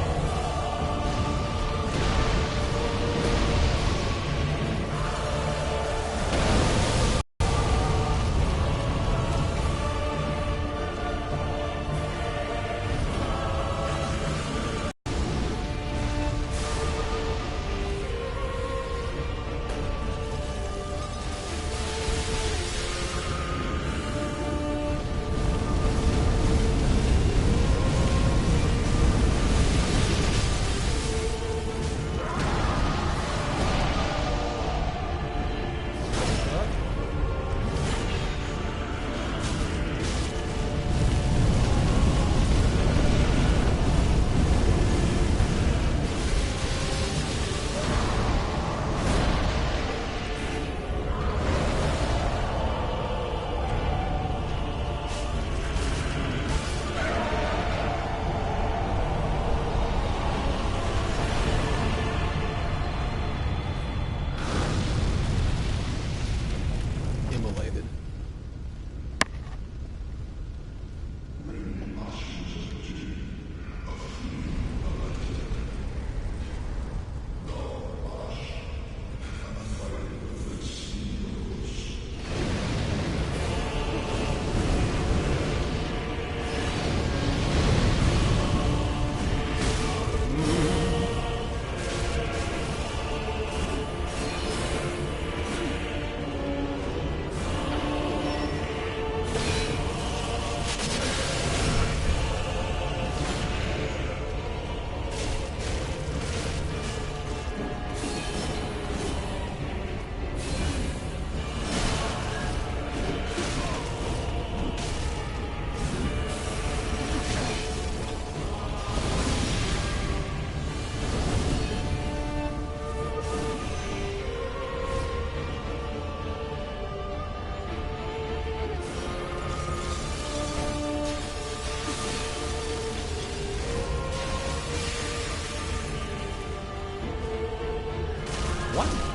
What?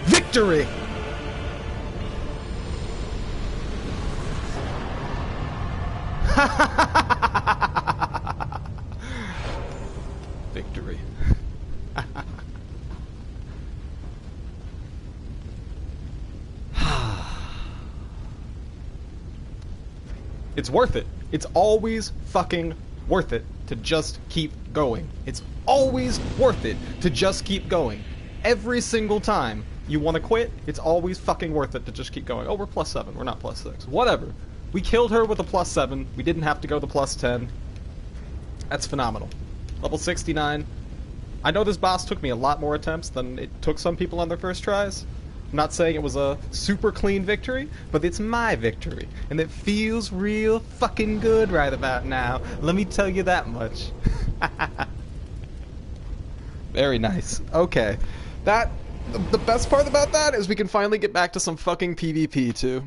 Victory! Victory. It's worth it. It's always fucking worth it to just keep going. It's always worth it to just keep going. Every single time you want to quit, it's always fucking worth it to just keep going. Oh, we're +7. We're not +6. Whatever. We killed her with a +7. We didn't have to go to +10. That's phenomenal. Level 69. I know this boss took me a lot more attempts than it took some people on their first tries. I'm not saying it was a super clean victory, but it's my victory. And it feels real fucking good right about now. Let me tell you that much. Very nice. Okay. The best part about that is we can finally get back to some fucking PvP too.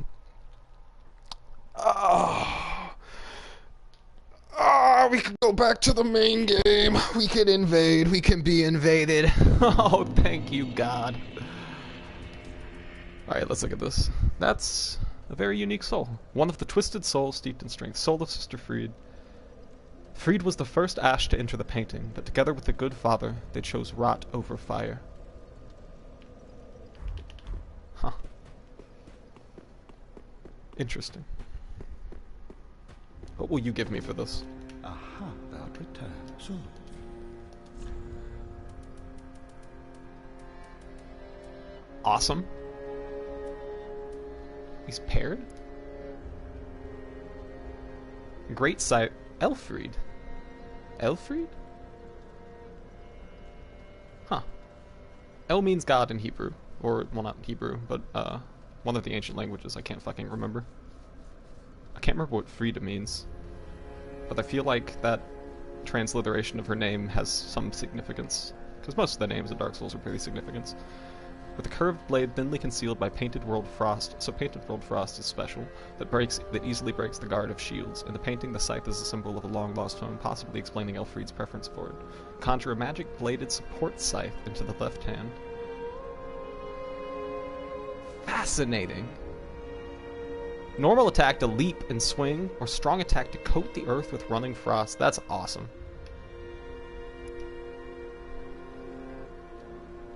We can go back to the main game. We can invade. We can be invaded. Oh, thank you, God. Alright, let's look at this. That's a very unique soul. One of the twisted souls steeped in strength. Soul of Sister Fried. Fried was the first ash to enter the painting, but together with the good father, they chose rot over fire. Huh. Interesting. What will you give me for this? Aha, thou'lt return soon. Awesome. He's paired? Great sight. Elfried. Elfried? Huh. El means God in Hebrew. Or, well, not Hebrew, but one of the ancient languages I can't fucking remember. I can't remember what Frida means. But I feel like that transliteration of her name has some significance. Because most of the names in Dark Souls are pretty significant. With a curved blade thinly concealed by Painted World Frost, so Painted World Frost is special, that easily breaks the guard of shields. In the painting, the scythe is a symbol of a long-lost home, possibly explaining Elfried's preference for it. Conjure a magic bladed support scythe into the left hand. Fascinating. Normal attack to leap and swing, or strong attack to coat the earth with running frost. That's awesome.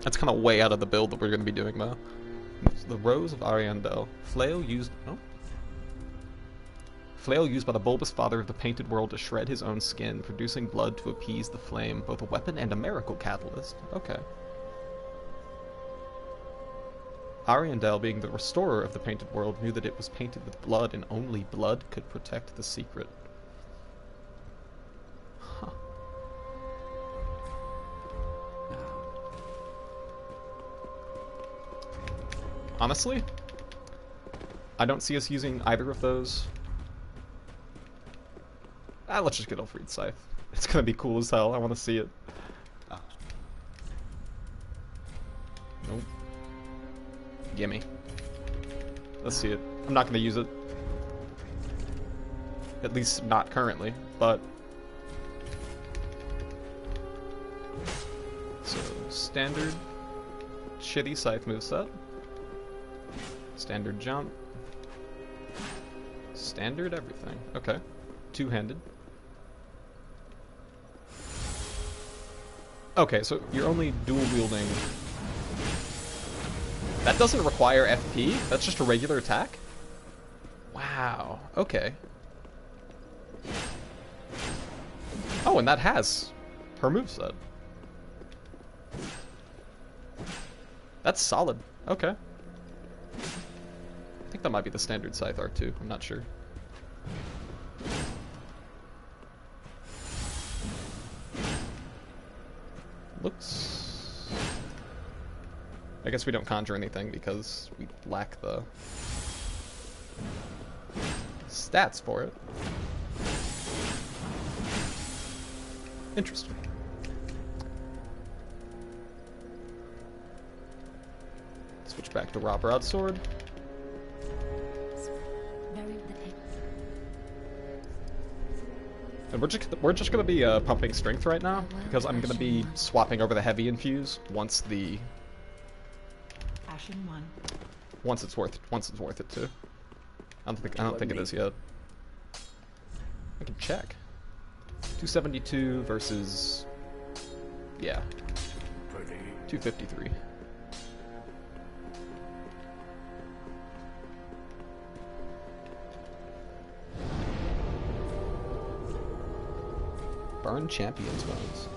That's kind of way out of the build that we're going to be doing, though. The Rose of Ariandel. Flail used by the bulbous father of the painted world to shred his own skin, producing blood to appease the flame. Both a weapon and a miracle catalyst. Okay. Ariandel, being the restorer of the painted world, knew that it was painted with blood, and only blood could protect the secret. Now Honestly, I don't see us using either of those. Let's just get Elfried Scythe. It's gonna be cool as hell. I want to see it. Ah. Nope. Gimme. Let's see it. I'm not gonna use it. At least not currently, but... So, standard shitty Scythe moveset. Standard jump. Standard everything. Okay. Two-handed. Okay, so you're only dual wielding. That doesn't require FP? That's just a regular attack? Wow. Okay. Oh, and that has her moveset. That's solid. Okay. I think that might be the standard Scythe art too. I'm not sure. Looks... I guess we don't conjure anything because we lack the stats for it. Interesting. Switch back to Raw Broadsword. And we're just gonna be pumping strength right now because I'm gonna be swapping over the heavy infuse once the once it's worth it too. I don't think it is yet. I can check. 272 versus 253. Burn Champions Bones.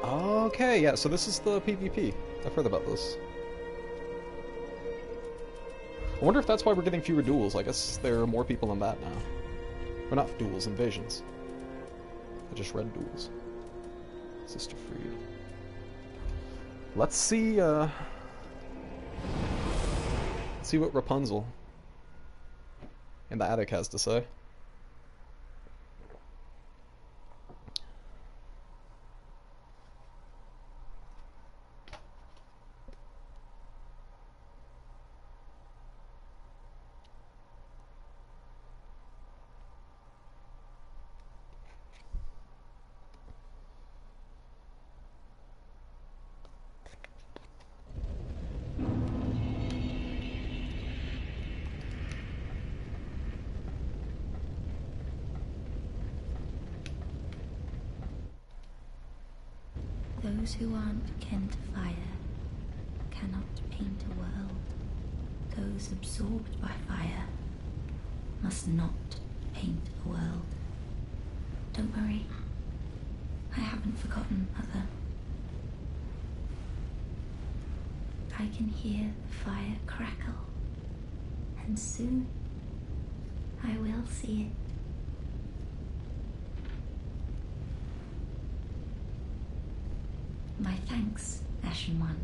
Okay, yeah, so this is the PvP. I've heard about this. I wonder if that's why we're getting fewer duels. I guess there are more people in that now. Or not duels, invasions. I just read duels. Sister Freed. Let's see what Rapunzel in the attic has to say. Those who aren't kin to fire cannot paint a world. Those absorbed by fire must not paint a world. Don't worry, I haven't forgotten, Mother. I can hear the fire crackle, and soon I will see it. My thanks, Ashen One.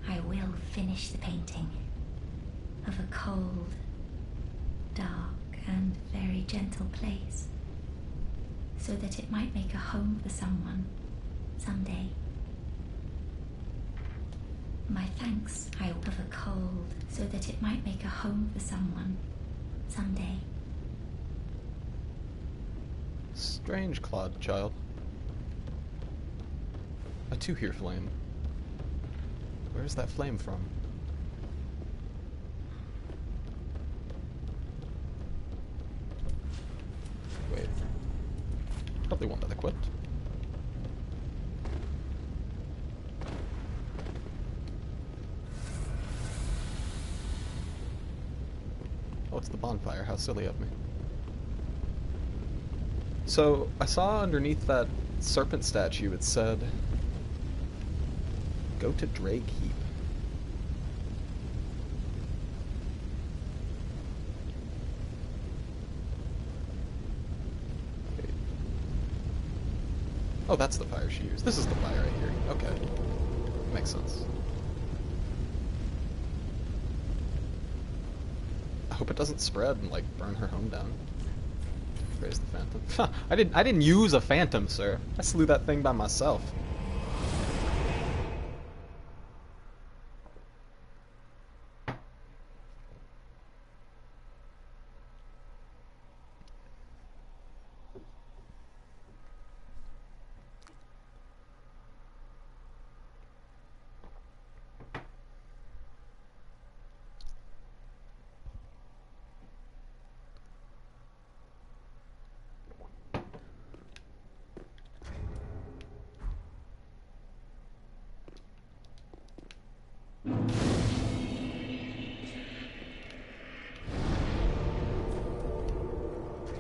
I will finish the painting of a cold, dark, and very gentle place, so that it might make a home for someone someday. My thanks, I will of a cold, so that it might make a home for someone someday. Strange clawed child. A two-here flame. Where's that flame from? Wait. Probably one that equipped. Oh, it's the bonfire. How silly of me. So, I saw underneath that serpent statue it said, go to Drake Heap. Wait. Oh, that's the fire she used. This is the fire right here. Okay. Makes sense. I hope it doesn't spread and, like, burn her home down. Praise the Phantom. I didn't use a Phantom, sir. I slew that thing by myself.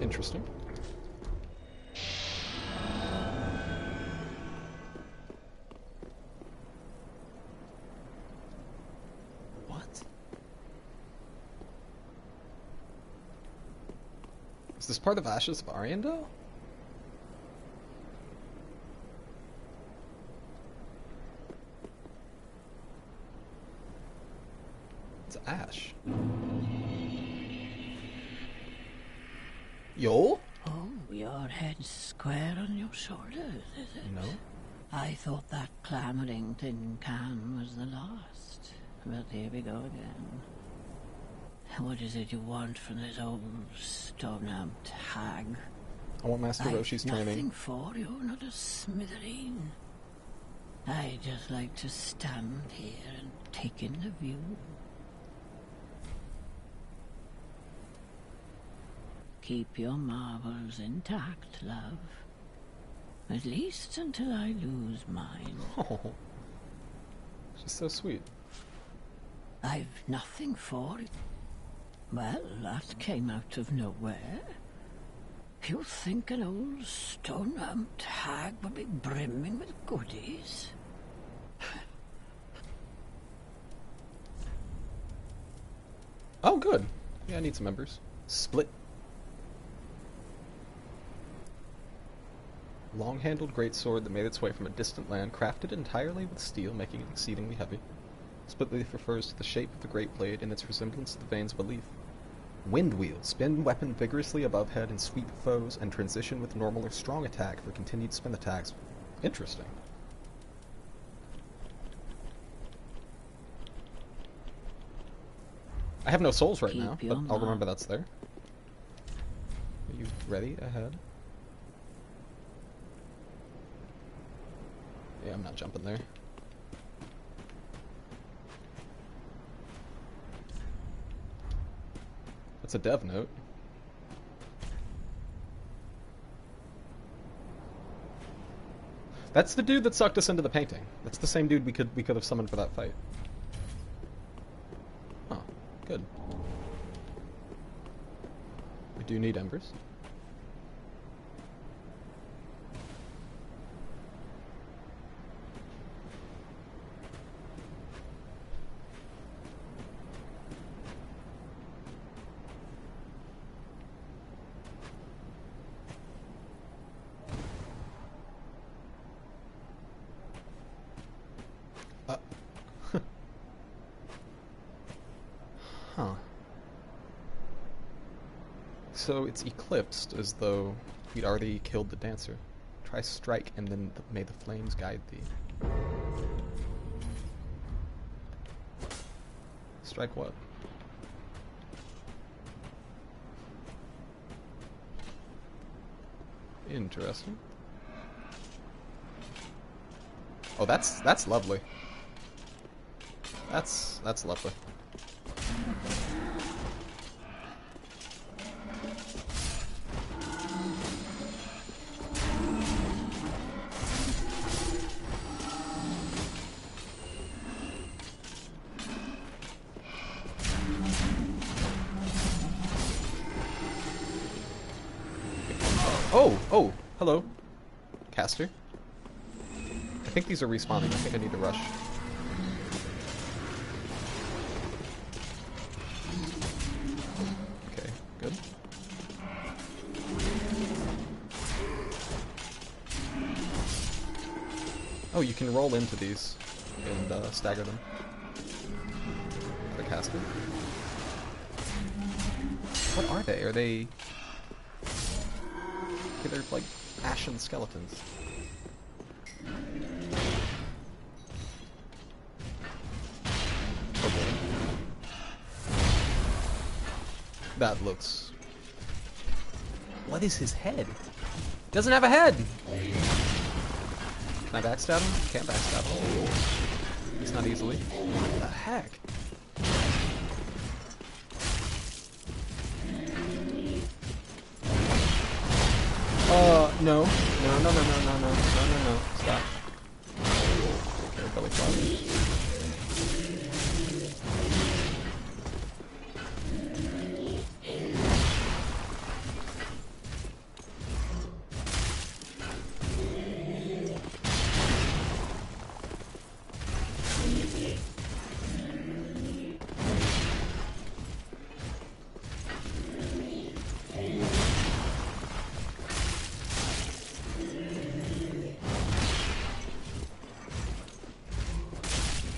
Interesting. What? Is this part of Ashes of Ariandel? It's ash. Yo? Oh, your head's square on your shoulders, is it? No. I thought that clamoring tin can was the last. But here we go again. What is it you want from this old stone-amped hag? I want Master Roshi's training. Nothing for you, not a smithereen. I just like to stand here and take in the view. Keep your marbles intact, love. At least until I lose mine. Oh, she's so sweet. I've nothing for you. Well, that came out of nowhere. You think an old stone-amped hag would be brimming with goodies? Oh, good. Yeah, I need some members. Split. Long-handled greatsword that made its way from a distant land, crafted entirely with steel, making it exceedingly heavy. Split leaf refers to the shape of the great blade and its resemblance to the veins of a leaf. Wind wheel. Spin weapon vigorously above head and sweep foes, and transition with normal or strong attack for continued spin attacks. Interesting. I have no souls right now, but I'll remember that's there. Are you ready? Ahead. Yeah, I'm not jumping there. That's a dev note. That's the dude that sucked us into the painting. That's the same dude we could have summoned for that fight. Oh, good. We do need embers. Huh. So it's eclipsed as though we'd already killed the dancer. Try strike and then may the flames guide thee. Strike what? Interesting. Oh, that's lovely. That's lovely. Oh, hello, caster. I think these are respawning. I think I need to rush. Okay, good. Oh, you can roll into these and stagger them. The caster. What are they? Are they... Okay, they're like ashen skeletons. Oh boy. That looks... What is his head? Doesn't have a head! Can I backstab him? Can't backstab him. At least not easily. What the heck? No. No. Stop. Okay, belly flop.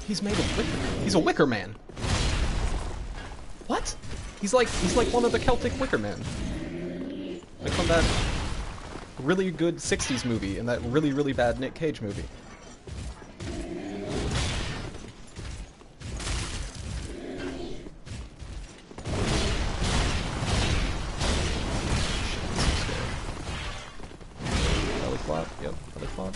He's made of wicker. He's a wicker man. What? He's like one of the Celtic wicker men. Like from that really good 60s movie and that really, really bad Nick Cage movie. Belly flop, yep, belly flop.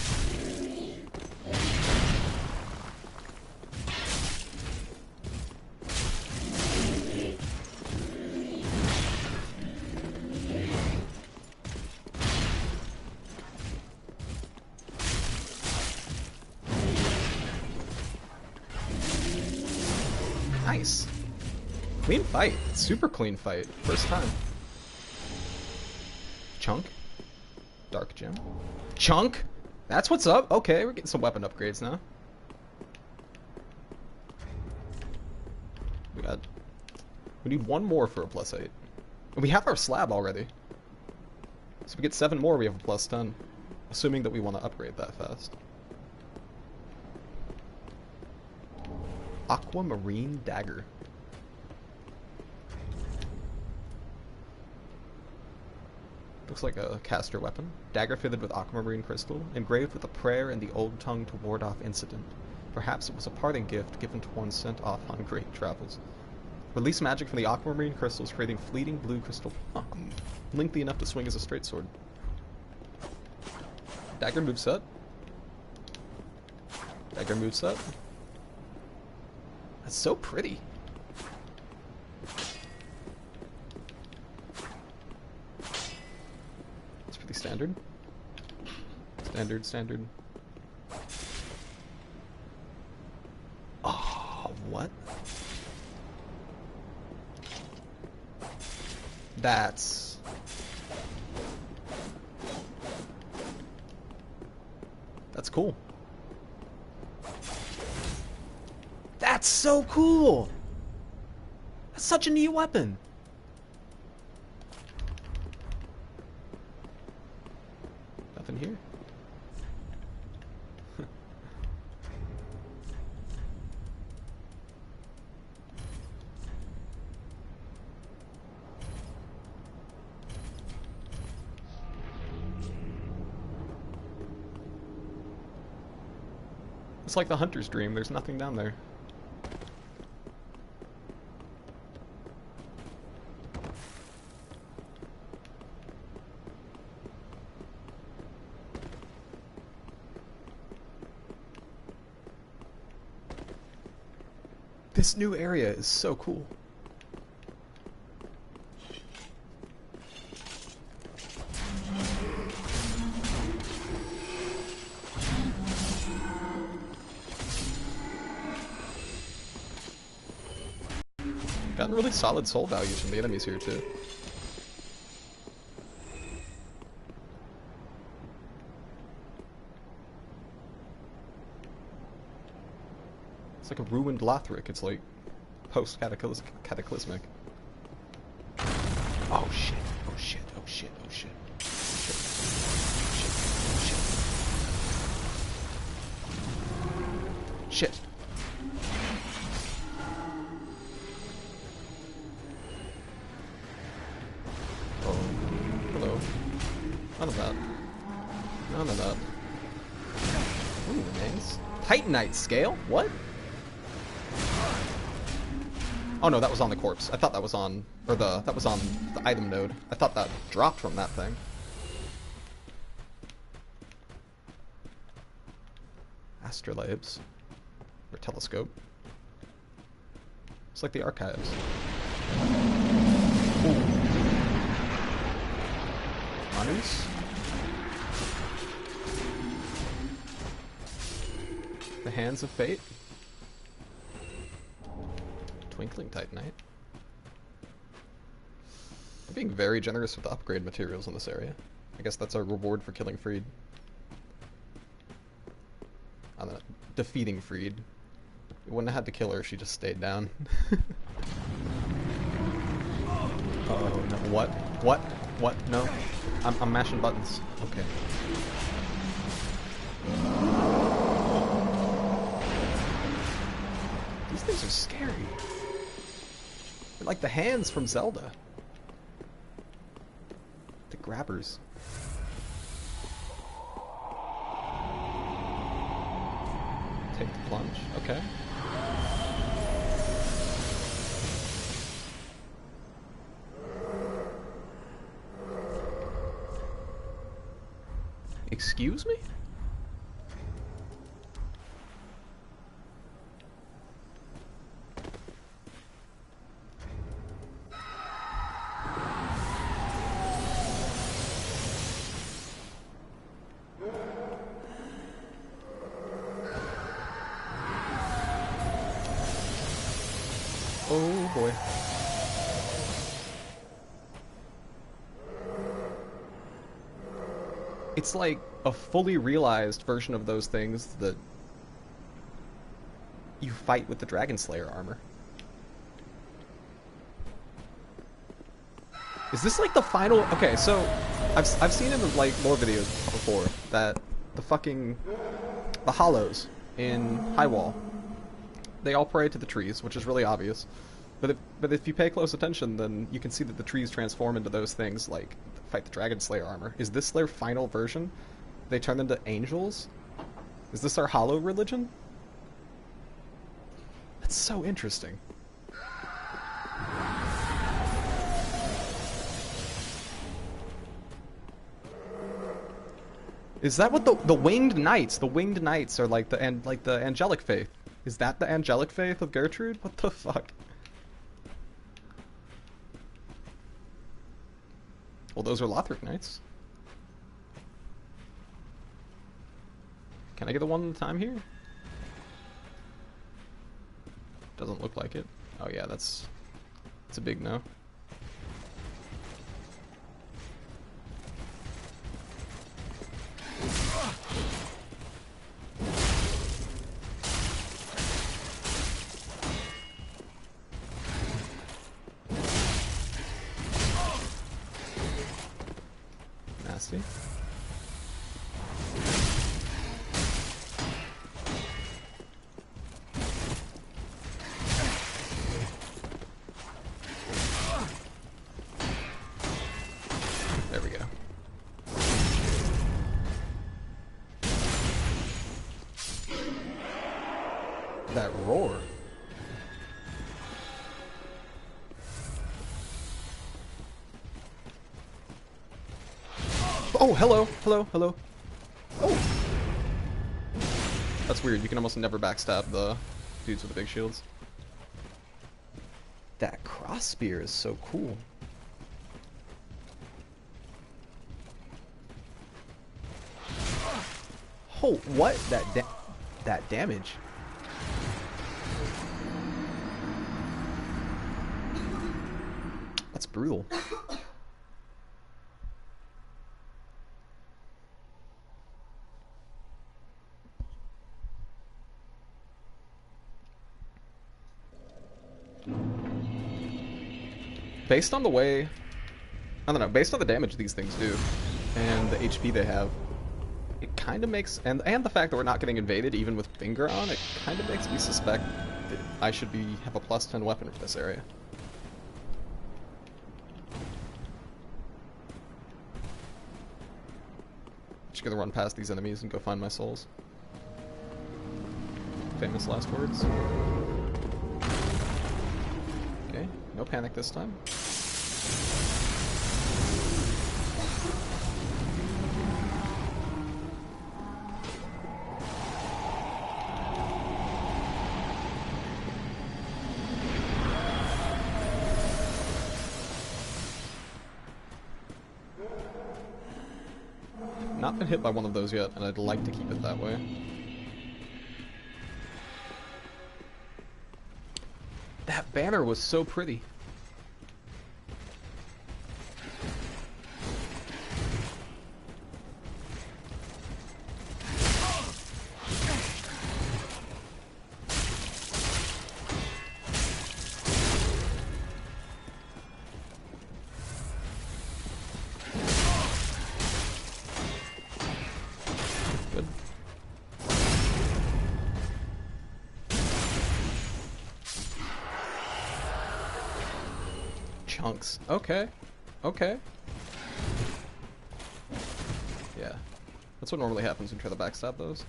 Nice. Clean fight. Super clean fight. First time. Chunk. Dark gem. Chunk! That's what's up. Okay, we're getting some weapon upgrades now. We need one more for a +8. And we have our slab already. So if we get 7 more, we have a +10. Assuming that we want to upgrade that fast. Aquamarine dagger. Looks like a caster weapon. Dagger fitted with aquamarine crystal, engraved with a prayer in the old tongue to ward off incident. Perhaps it was a parting gift given to one sent off on great travels. Release magic from the aquamarine crystals, creating fleeting blue crystal. Huh. Lengthy enough to swing as a straight sword. Dagger moveset. Dagger moveset. That's so pretty. It's pretty standard. Standard. Oh, what? That's cool. That's so cool! That's such a neat weapon! Nothing here? It's like the hunter's dream, there's nothing down there. This new area is so cool. Gotten really solid soul values from the enemies here too. It's like a ruined Lothric. It's like post-cataclysmic. Oh shit! Oh shit! Oh shit! Oh shit! None of that. None of that. Ooh, nice. Titanite scale? What? Oh no, that was on the corpse. I thought that was on, or that was on the item node. I thought that dropped from that thing. Astrolabes. Or telescope. It's like the archives. Ooh. Manus? The Hands of Fate? Twinkling Titanite. I'm being very generous with the upgrade materials in this area. I guess that's our reward for killing Freed. I don't know, defeating Freed. We wouldn't have had to kill her if she just stayed down. Oh no, what? What? What? No. I'm mashing buttons. Okay. These things are scary. They're like the hands from Zelda. The grabbers. Take the plunge. Okay. Excuse me? Oh boy. It's like a fully realized version of those things that you fight with the Dragon Slayer armor. Is this like the final? Okay, so I've seen in like lore videos before that the hollows in Highwall, they all pray to the trees, which is really obvious. But if you pay close attention, then you can see that the trees transform into those things, like fight the Dragon Slayer armor. Is this their final version? They turn into angels? Is this our hollow religion? That's so interesting. Is that what the winged knights? The winged knights are like the angelic faith. Is that the angelic faith of Gertrude? What the fuck? Well, those are Lothric knights. Can I get the one at a time here? Doesn't look like it. Oh yeah, it's a big no. Nasty. There we go. That roar. Oh, hello, hello, hello. Oh! That's weird, you can almost never backstab the dudes with the big shields. That cross spear is so cool. Oh, what? That damage. That's brutal. Based on the way, I don't know, based on the damage these things do, and the HP they have, it kind of makes, and the fact that we're not getting invaded even with finger on, it kind of makes me suspect that I should have a +10 weapon for this area. Just gonna run past these enemies and go find my souls. Famous last words. Okay, no panic this time. Not been hit by one of those yet, and I'd like to keep it that way. That banner was so pretty. Good. Chunks. Okay. Okay. Yeah. That's what normally happens when you try to backstab those.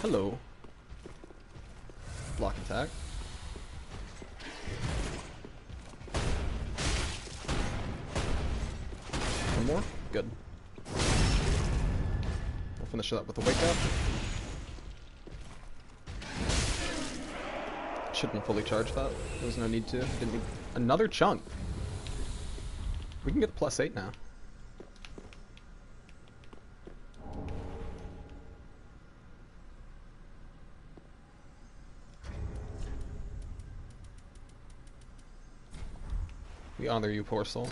Hello. Block attack. One more? Good. We'll finish it up with a wake up. Shouldn't fully charge that. There was no need to. Didn't need another chunk. We can get the +8 now. We honor you, poor soul.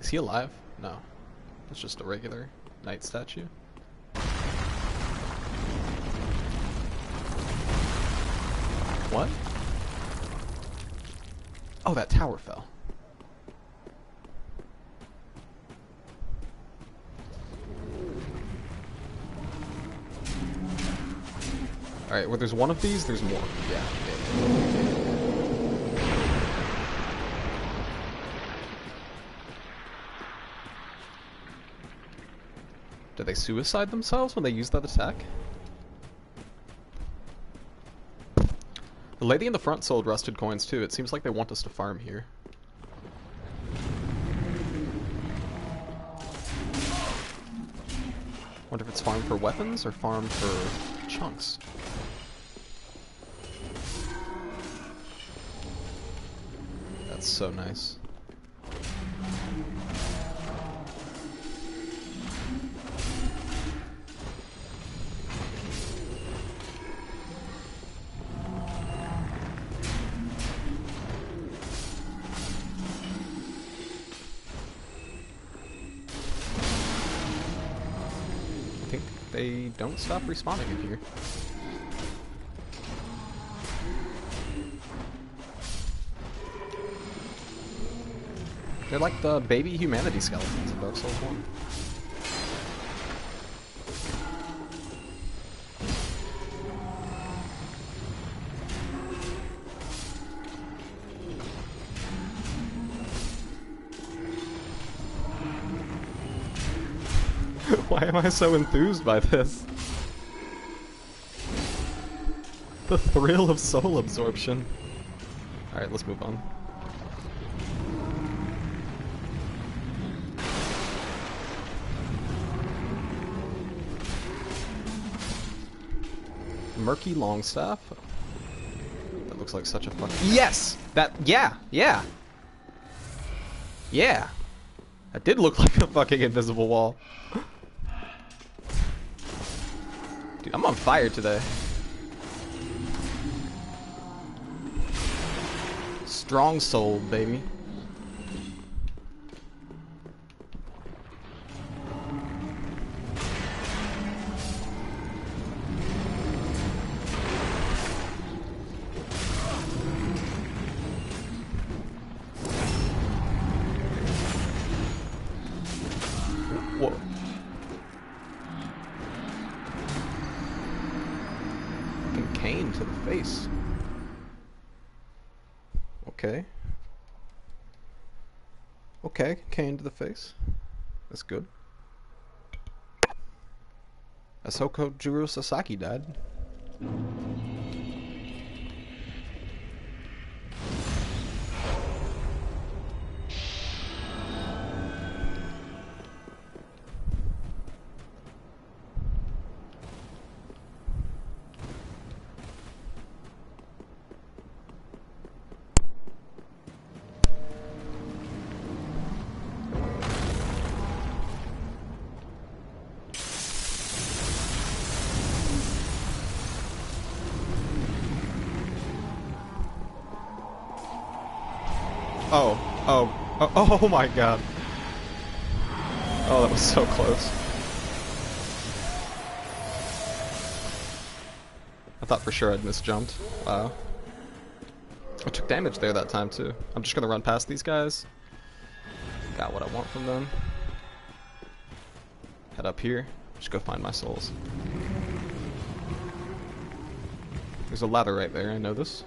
Is he alive? No. It's just a regular knight statue. What? Oh, that tower fell. Alright, where there's one of these, there's more. Yeah. Did they suicide themselves when they used that attack? The lady in the front sold rusted coins too. It seems like they want us to farm here. Wonder if it's farm for weapons or farm for chunks. That's so nice. I think they don't stop respawning in here. They're like the baby humanity skeletons in Dark Souls 1. Why am I so enthused by this? The thrill of soul absorption. Alright, let's move on. Murky Longstaff. That looks like such a fun. Yes! That. Yeah! Yeah! Yeah! That did look like a fucking invisible wall. Dude, I'm on fire today. Strong soul, baby. fucking cane to the face. Okay. Okay, cane to the face. That's good. Ahsoka Juro Sasaki died. Oh my god. Oh, that was so close. I thought for sure I'd misjumped. Wow. I took damage there that time too. I'm just gonna run past these guys. Got what I want from them. Head up here. Just go find my souls. There's a ladder right there, I know this.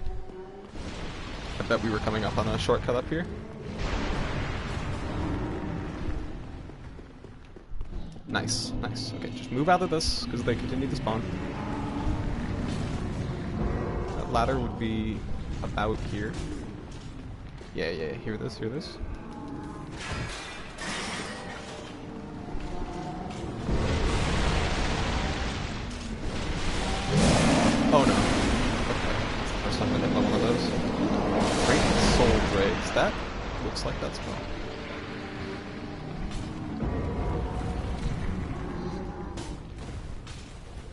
I bet we were coming up on a shortcut up here. Nice, nice. Okay, just move out of this, because they continue to spawn. That ladder would be about here. Yeah, yeah, hear this, hear this. Oh no. Okay, that's the first time I hit one of those. Great soul dregs. That looks like that's fun.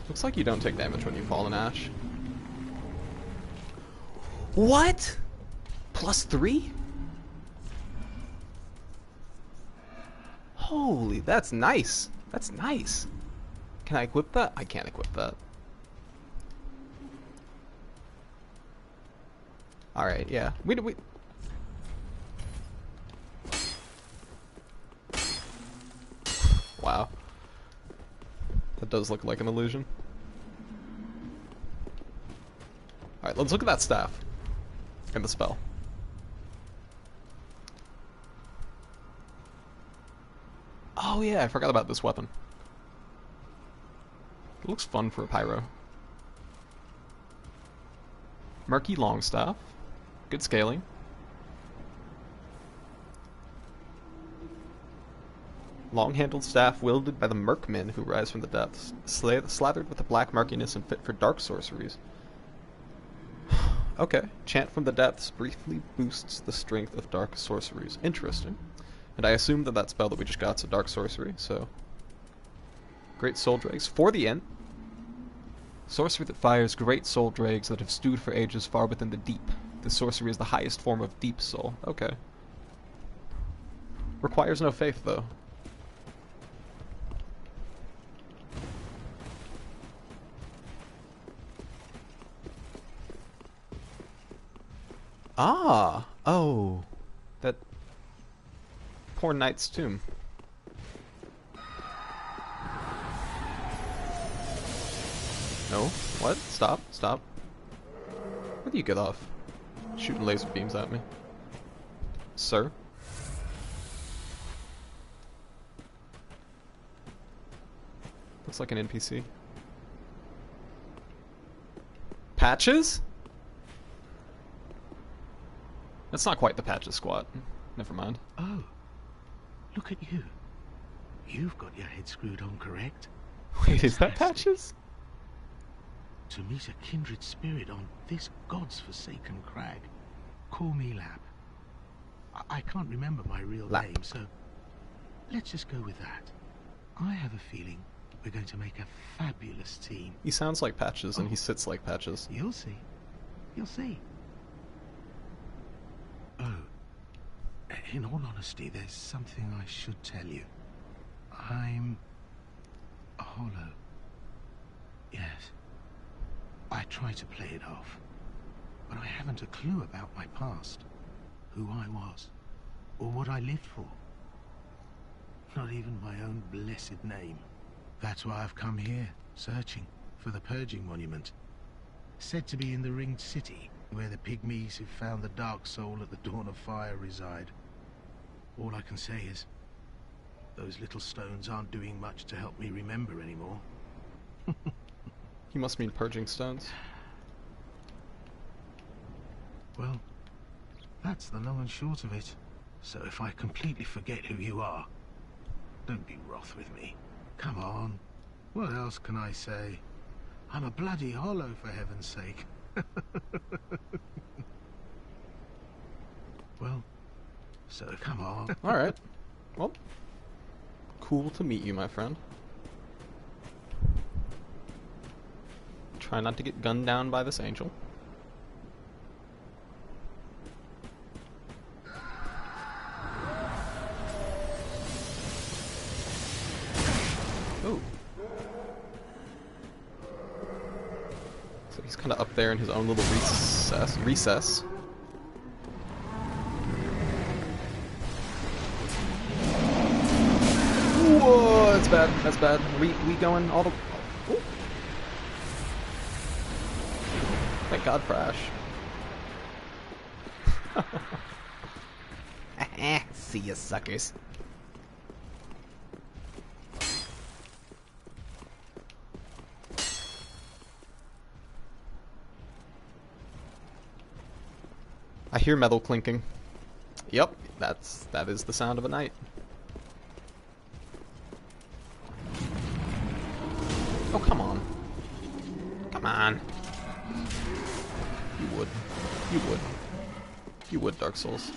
Looks like you don't take damage when you fall in ash. What? +3? Holy, that's nice. That's nice. Can I equip that? I can't equip that. Alright, yeah. We Wow. That does look like an illusion. Alright, let's look at that staff. And the spell. Oh yeah, I forgot about this weapon. It looks fun for a pyro. Murky Longstaff. Good scaling. Long-handled staff wielded by the Merkmen who rise from the depths, slathered with a black murkiness and fit for dark sorceries. Okay. Chant from the depths briefly boosts the strength of dark sorceries. Interesting. And I assume that that spell that we just got is a dark sorcery, so... Great soul dregs. For the end. Sorcery that fires great soul dregs that have stewed for ages far within the deep. This sorcery is the highest form of deep soul. Okay. Requires no faith, though. Ah! Oh. That... poor knight's tomb. No? What? Stop. Stop. Where do you get off? Shooting laser beams at me. Sir? Looks like an NPC. Patches? That's not quite the Patches squad. Never mind. Oh, look at you. You've got your head screwed on correct. Wait, is that Patches? To meet a kindred spirit on this god's forsaken crag. Call me Lap. I can't remember my real Lap. name, so let's just go with that. I have a feeling we're going to make a fabulous team. He sounds like Patches and he sits like Patches. You'll see. You'll see. Oh, in all honesty, there's something I should tell you. I'm a hollow. Yes. I try to play it off, but I haven't a clue about my past, who I was, or what I lived for. Not even my own blessed name. That's why I've come here, searching for the Purging Monument. said to be in the Ringed City, where the pygmies who found the Dark Soul at the Dawn of Fire reside. All I can say is, those little stones aren't doing much to help me remember anymore. You must mean purging stones. Well, that's the long and short of it. So if I completely forget who you are, don't be wroth with me. Come on. What else can I say? I'm a bloody hollow, for heaven's sake. Well, so come on. Alright. Well, cool to meet you, my friend. Try not to get gunned down by this angel. Ooh. So he's kind of up there in his own little recess. Whoa, that's bad. That's bad. We going all the... Ooh. Thank God for Ash. See ya, suckers. I hear metal clinking. Yep, that is the sound of a knight. Oh, come on. Come on. You would. You would. You would, Dark Souls.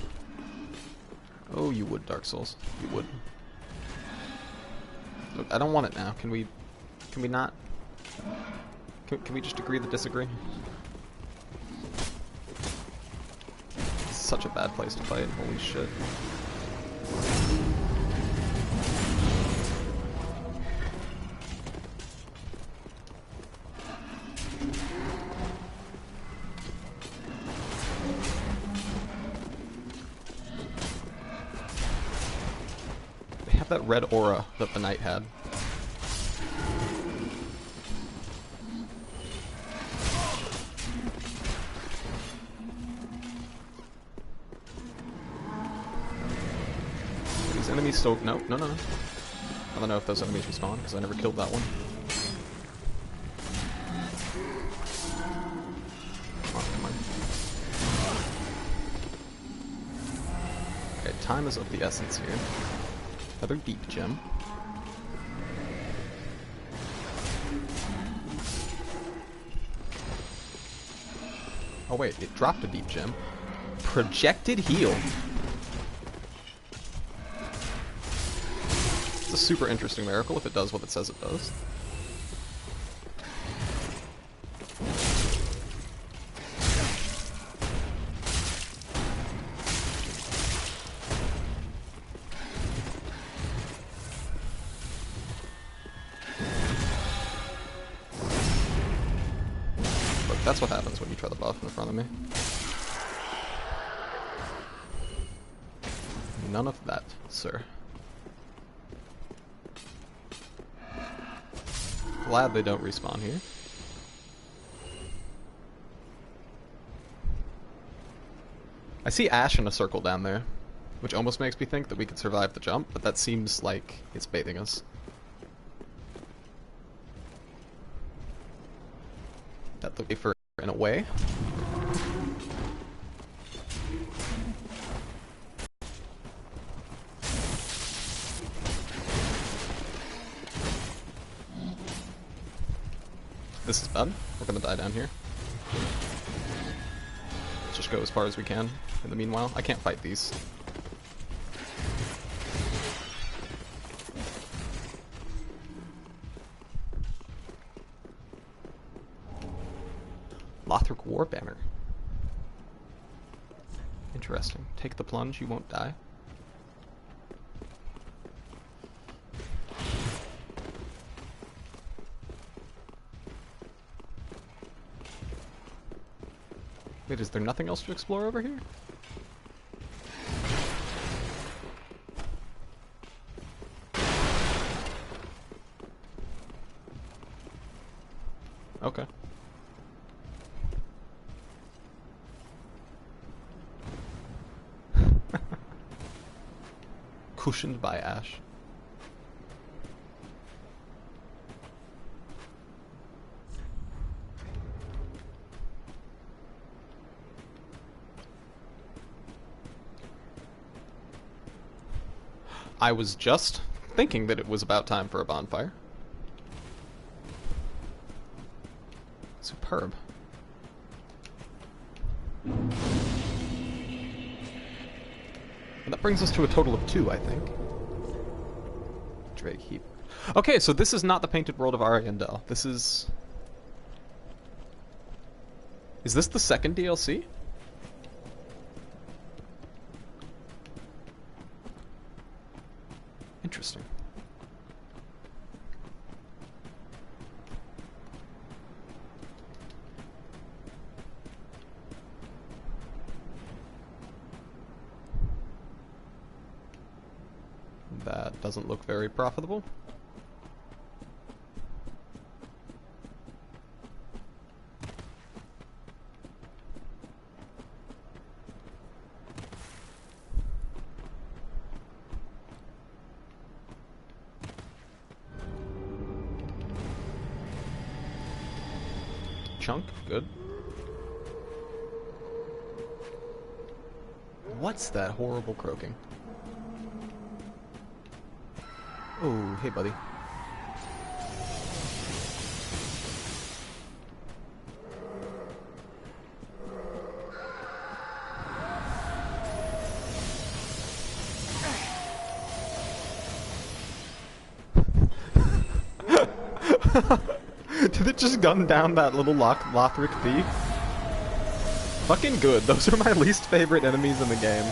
Oh, you would, Dark Souls. You would. Look, I don't want it now. Can we not? Can we just agree to disagree? It's such a bad place to fight. Holy shit. That red aura that the knight had. Are these enemies still... No. I don't know if those enemies respawn, because I never killed that one. Come on. Okay, time is of the essence here. Another deep gem. Oh wait, it dropped a deep gem. Projected heal. It's a super interesting miracle if it does what it says it does. That's what happens when you try the buff in front of me. None of that, sir. Glad they don't respawn here. I see Ash in a circle down there, which almost makes me think that we could survive the jump, but that seems like it's baiting us. That looked safer in a way. This is bad. We're gonna die down here. Let's just go as far as we can. In the meanwhile, I can't fight these. Lothric War Banner. Interesting. Take the plunge, you won't die. Wait, is there nothing else to explore over here? Okay. Cushioned by ash. I was just thinking that it was about time for a bonfire. Superb. And that brings us to a total of 2, I think. Drake heap. Okay, so this is not the Painted World of Ariandel. This is... Is this the second DLC? Interesting. That doesn't look very profitable. Chunk, good. What's that horrible croaking? Oh, hey buddy. Did it just gun down that little Lothric thief? Fucking good. Those are my least favorite enemies in the game.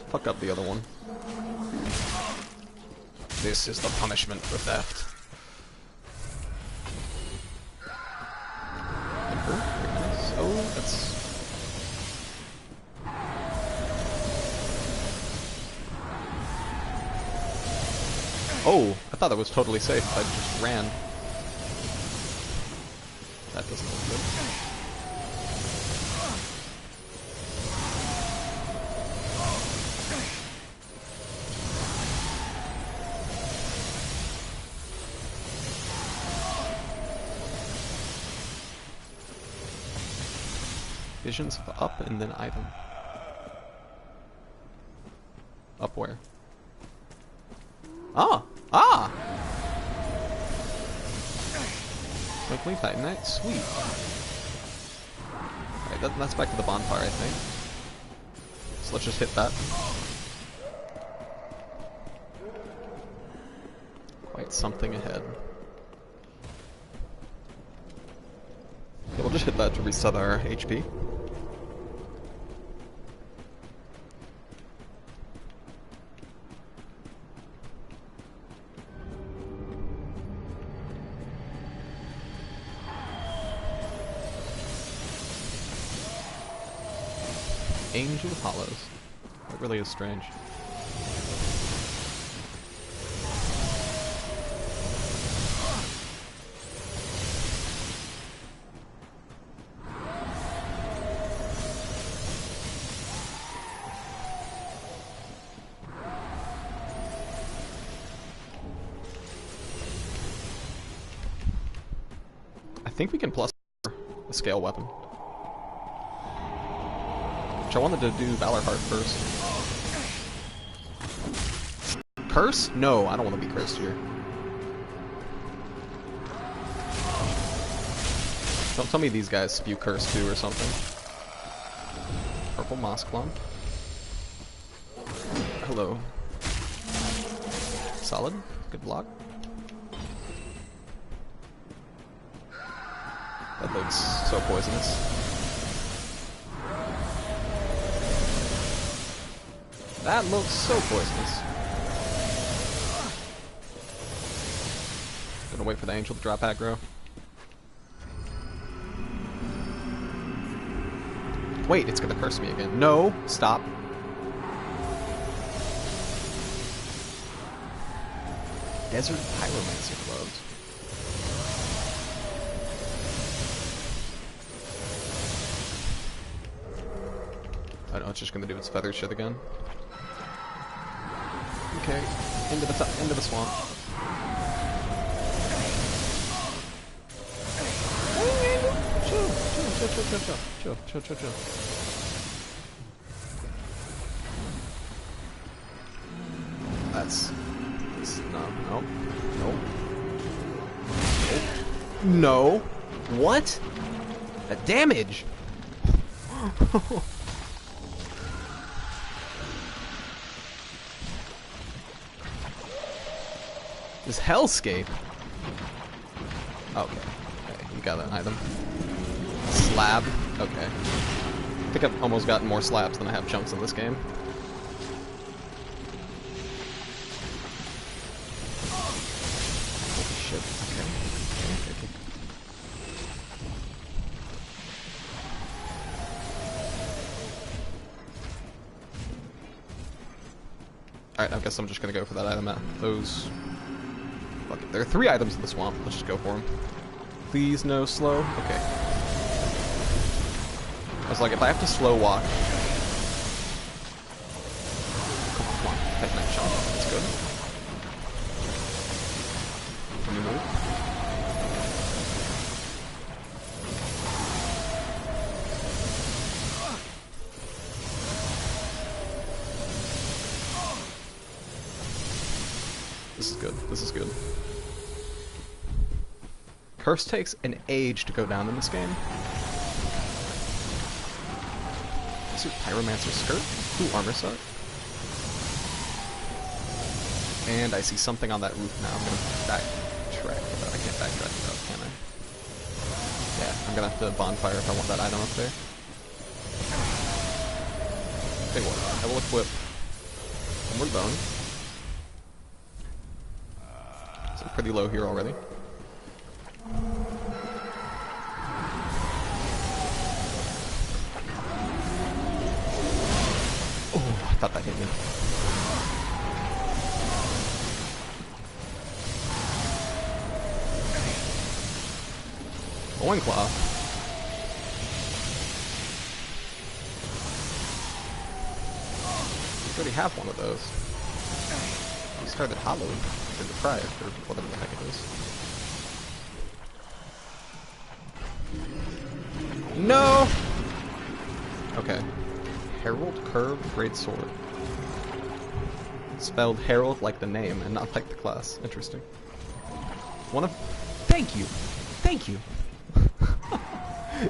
Fuck up the other one. This is the punishment for theft. Very nice. Oh, that's... Oh, I thought that was totally safe. I just ran. That doesn't look good. Visions of up and then item. Up where? Ah! Ah! Twinkling Titanite, sweet. Alright, that's back to the bonfire, I think. So let's just hit that. Quite something ahead. Okay, we'll just hit that to reset our HP. Angel Hollows. That really is strange. I think we can plus a scale weapon. Which I wanted to do Valor Heart first. Curse? No, I don't want to be cursed here. Don't tell me these guys spew curse too or something. Purple Moss Clump. Hello. Solid. Good block. That looks so poisonous. That looks so poisonous. Gonna wait for the angel to drop aggro. Wait, it's gonna curse me again. No, stop. Desert Pyromancer gloves. it's just gonna do its feather shit again. Okay, into the swamp. Chill. That's no. What? That damage. This hellscape. Okay, you got an item. Slab. Okay. I think I've almost gotten more slabs than I have chunks in this game. Holy shit. Okay. Alright, I guess I'm just gonna go for that item at those. Fuck it. There are 3 items in the swamp. Let's just go for them. Please, no slow. Okay. I was like, if I have to slow walk. Come on. Take that shot. That's good. Can you move? This is good. Curse takes an age to go down in this game. Is it Pyromancer skirt? Ooh, armor set. And I see something on that roof now. I'm gonna backtrack. I can't backtrack it up, can I? Yeah, I'm gonna have to bonfire if I want that item up there. Okay, what? I will equip Homeward Bone. So I'm pretty low here already. Oh, I thought that hit me. Loincloth. I already have one of those. I started hollowed or deprived or whatever the heck it is. No! Okay. Herald Curved Greatsword. Spelled Herald like the name and not like the class. Interesting. One of... Thank you! Thank you!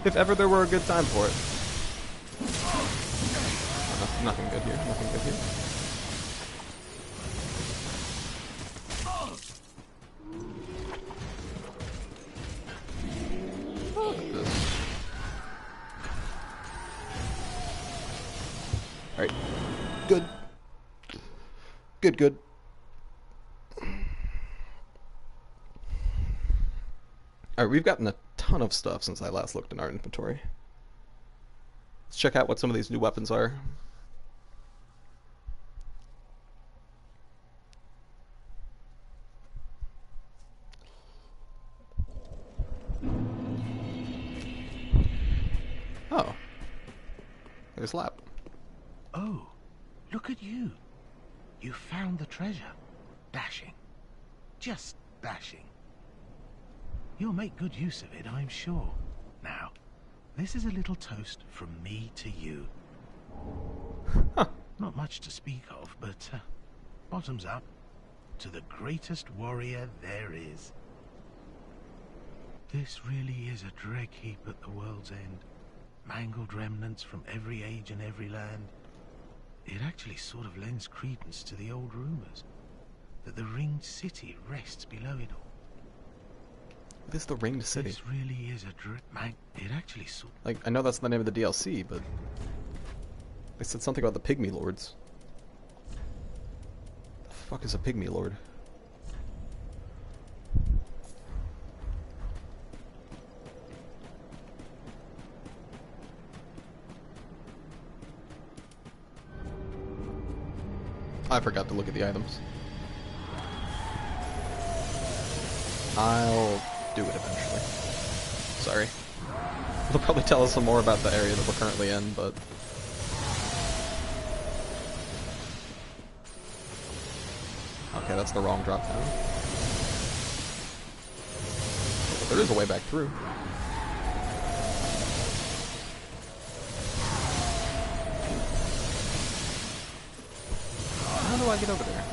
If ever there were a good time for it. Oh, nothing good here. Nothing good here. Look at this. Alright. Good. Good. Alright, we've gotten a ton of stuff since I last looked in our inventory. Let's check out what some of these new weapons are. Oh. There's Lap. Oh, look at you. You found the treasure. Dashing. Just dashing. You'll make good use of it, I'm sure. Now, this is a little toast from me to you. Not much to speak of, but bottoms up to the greatest warrior there is. This really is a dreck heap at the world's end. Mangled remnants from every age and every land. It actually sort of lends credence to the old rumors that the ringed city rests below it all. This is the Ringed City. This really is a it actually sort... Like, I know that's the name of the DLC, but... They said something about the Pygmy Lords. The fuck is a Pygmy Lord? I forgot to look at the items. I'll do it eventually. Sorry. They'll probably tell us some more about the area that we're currently in, but... Okay, that's the wrong drop down. There is a way back through. How do I get over there?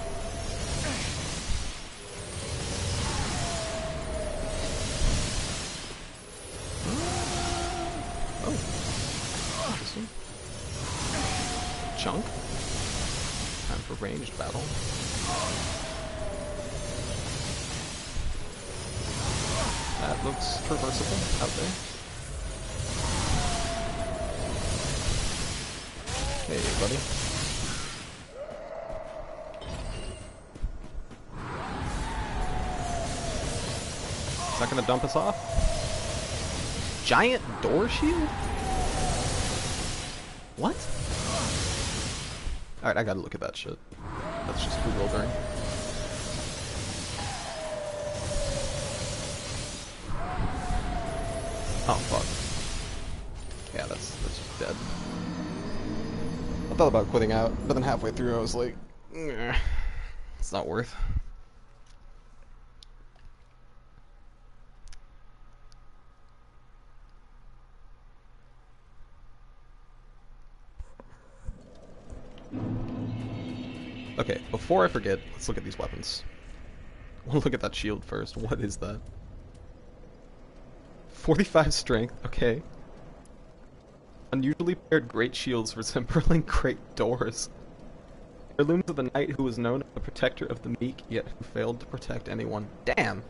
Oh. Interesting. Chunk. Time for ranged battle. That looks traversable out there. Hey, buddy. Is that gonna dump us off? Giant door shield? What? Alright, I gotta look at that shit. That's just bewildering. Oh, fuck. Yeah, that's just dead. I thought about quitting out, but then halfway through I was like, it's not worth. Okay, before I forget, let's look at these weapons. We'll look at that shield first. What is that? 45 strength, okay. Unusually paired great shields resembling great doors. Heirlooms of the knight who was known as the protector of the meek, yet who failed to protect anyone. Damn!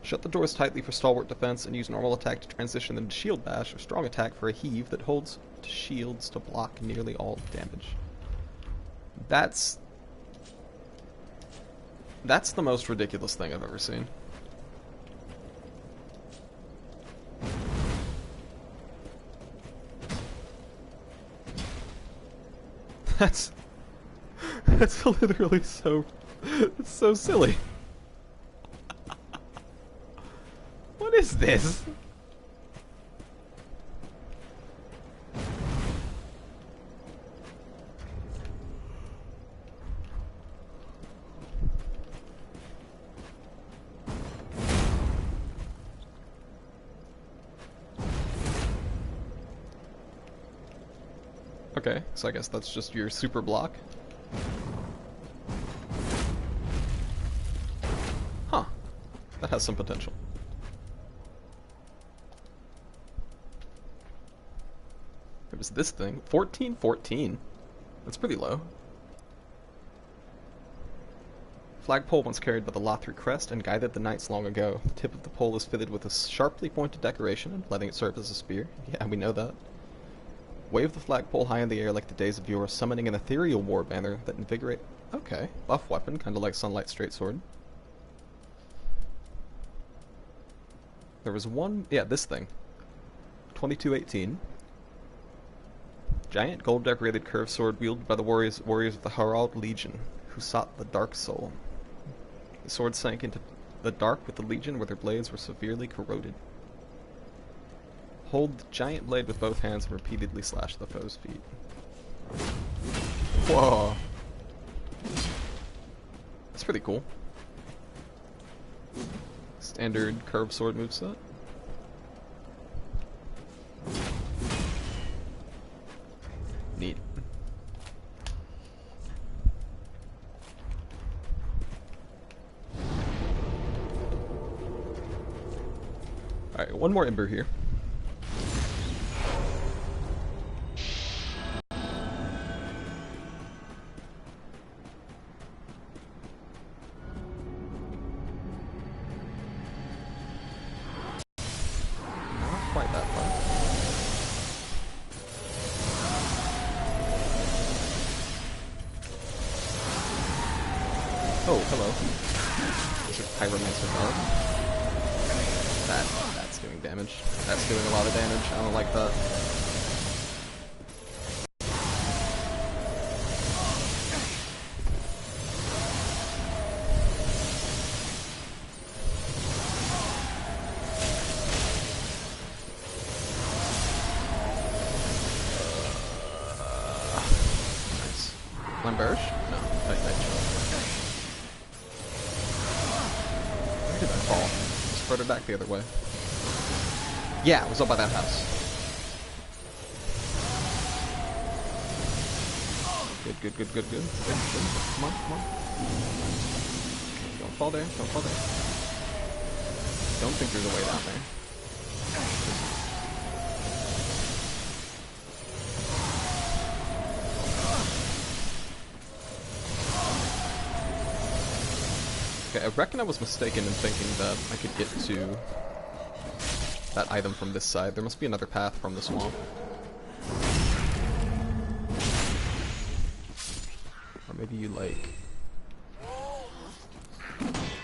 Shut the doors tightly for stalwart defense and use normal attack to transition them to shield bash, or strong attack for a heave that holds to shields to block nearly all damage. That's the most ridiculous thing I've ever seen. That's literally so, it's so silly. What is this? Okay, so I guess that's just your super block. Huh. That has some potential. It was this thing. 1414. That's pretty low. Flagpole once carried by the Lothric crest and guided the knights long ago. The tip of the pole is fitted with a sharply pointed decoration, letting it serve as a spear. Yeah, we know that. Wave the flagpole high in the air like the days of yore, summoning an ethereal war banner that invigorate... Okay, buff weapon, kinda like Sunlight Straight Sword. There was one... Yeah, this thing. 2218. Giant gold-decorated curved sword wielded by the warriors of the Harald Legion, who sought the Dark Soul. The sword sank into the dark with the Legion where their blades were severely corroded. Hold the giant blade with both hands and repeatedly slash the foe's feet. Whoa. That's pretty cool. Standard curved sword moveset. Neat. Alright, one more ember here. Quite that far. Oh, hello. There's a pyromancer guard. That's doing damage. That's doing a lot of damage. I don't like that. Nice. Lamberge? No, nice. Where did I fall? Just further back the other way. Yeah, it was up by that house. Good. Come on. Don't fall there. Don't think there's a way down there. Okay, I reckon I was mistaken in thinking that I could get to that item from this side. There must be another path from the swamp. Or maybe you, like,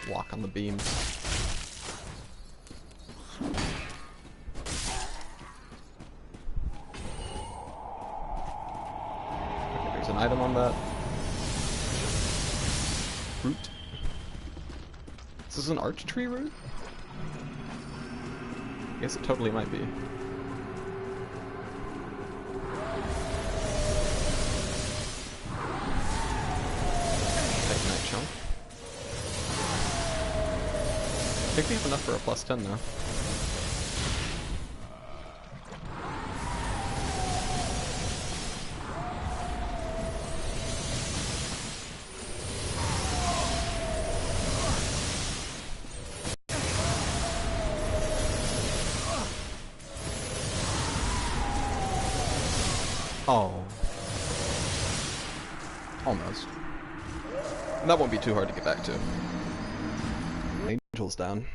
walk on the beams. Okay, there's an item on that. Root. Is this an arch tree root? I guess it totally might be. Night chunk. I think we have enough for a +10 now. Oh. Almost. And that won't be too hard to get back to. Angel's down.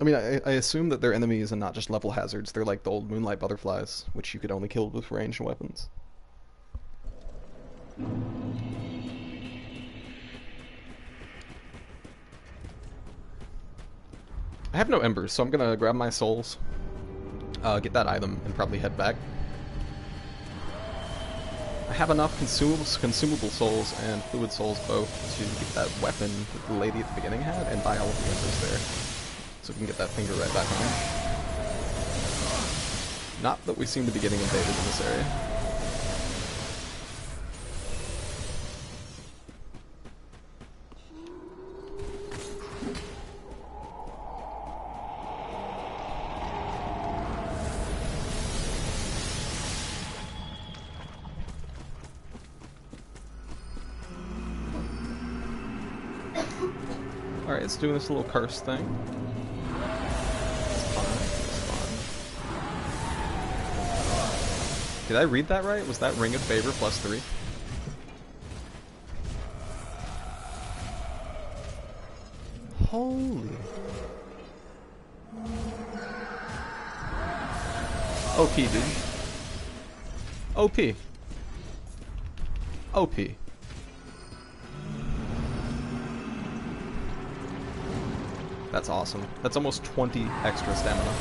I mean, I assume that they're enemies and not just level hazards. They're like the old moonlight butterflies, which you could only kill with ranged weapons. I have no embers, so I'm gonna grab my souls, get that item, and probably head back. I have enough consumable souls and fluid souls both to get that weapon that the lady at the beginning had and buy all of the embers there. So we can get that finger right back on. Not that we seem to be getting invaded in this area. Alright, it's doing this little curse thing. It's fine. Did I read that right? Was that Ring of Favor +3? Holy. OP, dude. OP. OP. That's awesome. That's almost 20 extra stamina.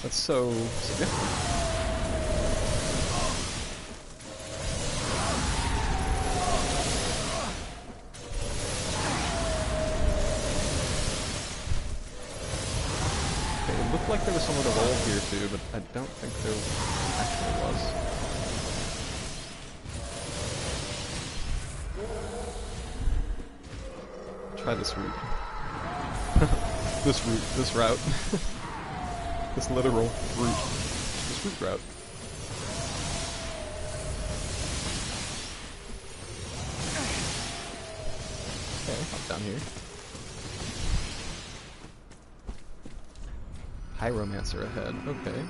That's so significant. Okay, it looked like there was someone to roll here too, but I don't think there actually was. Try this route. this route. This literal route. This route route. Okay, hop down here. Pyromancer ahead, okay.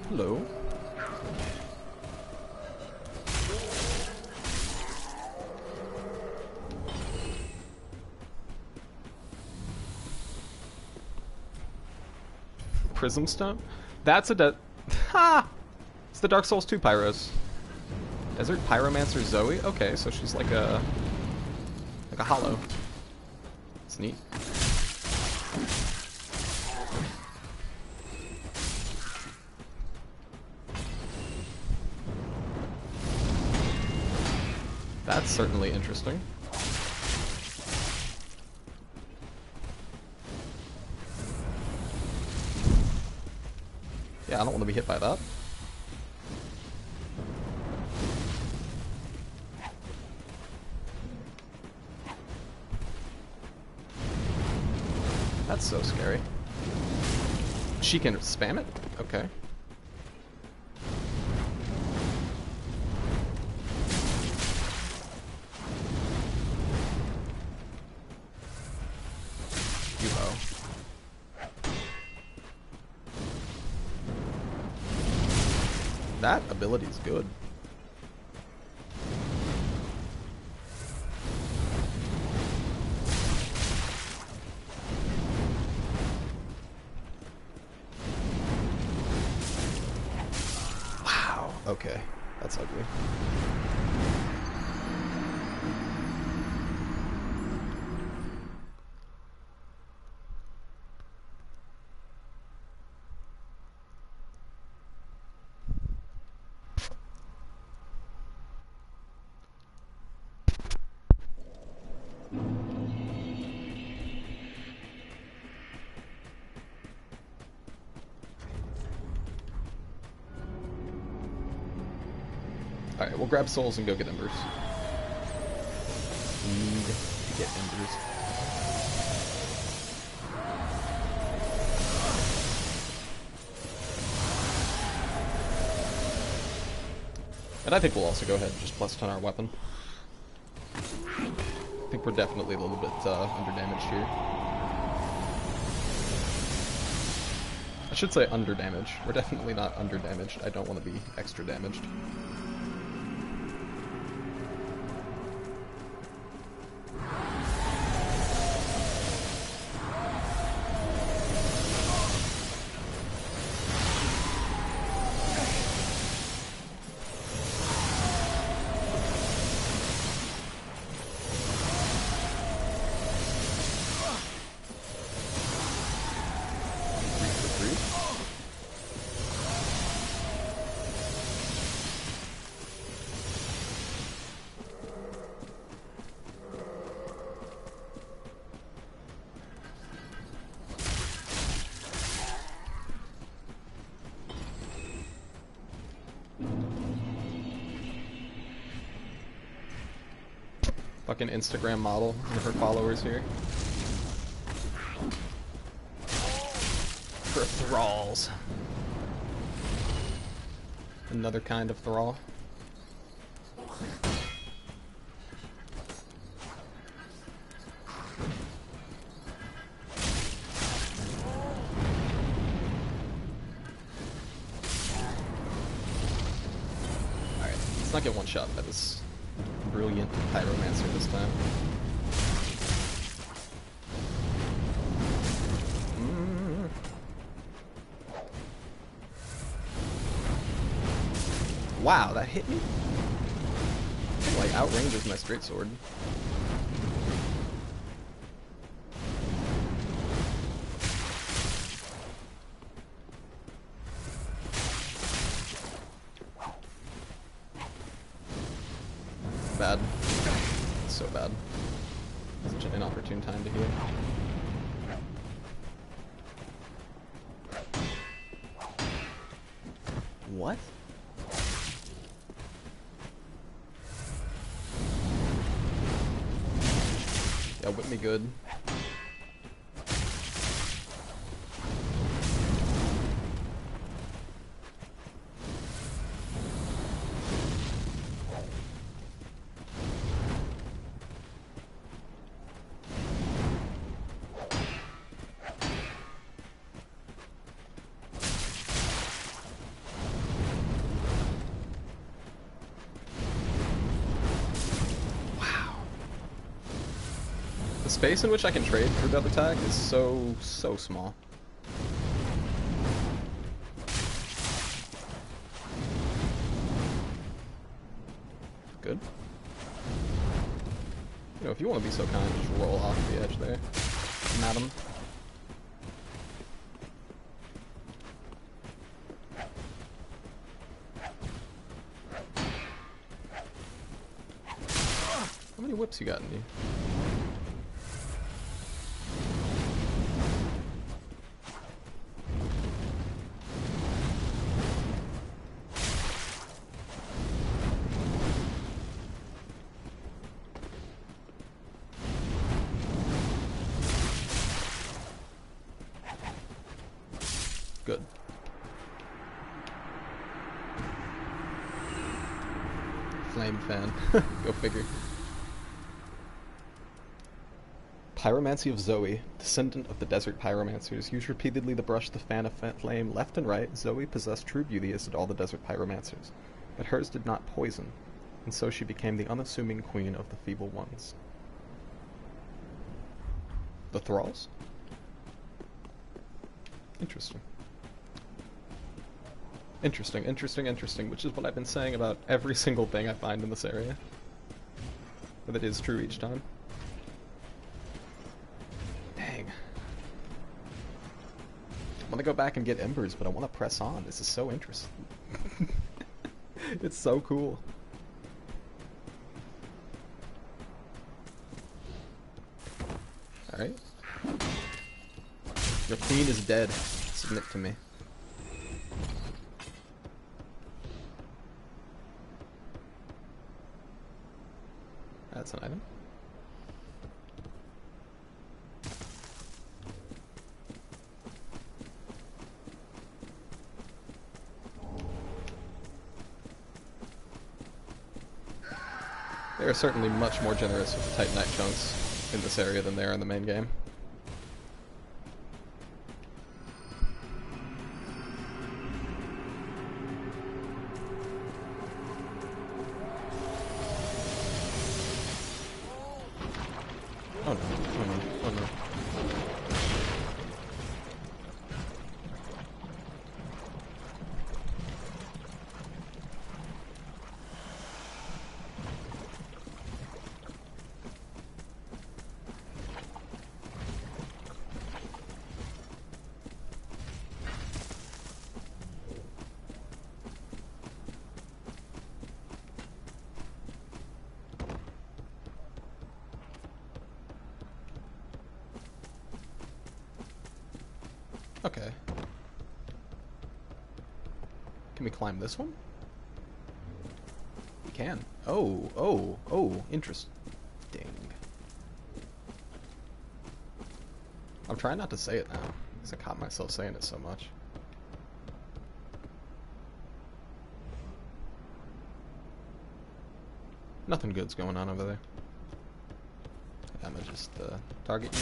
Hello. Prism Stump? That's a ha! It's the Dark Souls 2 Pyros. Desert Pyromancer Zoe? Okay, so she's like a hollow. It's neat. That's certainly interesting. Yeah, I don't want to be hit by that. That's so scary. She can spam it? Okay. You-ho. That ability's good. Wow. Okay. That's ugly. Alright, we'll grab souls and go get embers. Need to get embers. And I think we'll also go ahead and just plus 10 our weapon. I think we're definitely a little bit under damaged here. I should say under damaged. We're definitely not under damaged. I don't want to be extra damaged. Fucking Instagram model and her followers here. For thralls. Another kind of thrall. Alright, let's not get one shot by this brilliant pyromancer this time. Wow, that hit me? It like outranges my straight sword. Bad. So bad. Such an inopportune time to heal. What? Yeah, whip me good. The space in which I can trade for double attack is so small. Good. You know, if you want to be so kind, just roll off the edge there, madam. How many whips you got in you? Flame fan. Go figure. Pyromancy of Zoe, descendant of the desert pyromancers, used repeatedly to brush the fan of flame left and right. Zoe possessed true beauty as did all the desert pyromancers, but hers did not poison, and so she became the unassuming queen of the feeble ones. The thralls? Interesting. Interesting, interesting, interesting, which is what I've been saying about every single thing I find in this area. But it is true each time. Dang. I want to go back and get embers, but I want to press on. This is so interesting. It's so cool. Alright. Your queen is dead. Submit to me. That's an item. They are certainly much more generous with the Titanite chunks in this area than they are in the main game. Oh no, oh no, oh no. Okay. Can we climb this one? We can. Oh, interesting. I'm trying not to say it now, because I caught myself saying it so much. Nothing good's going on over there. I'm gonna just target you.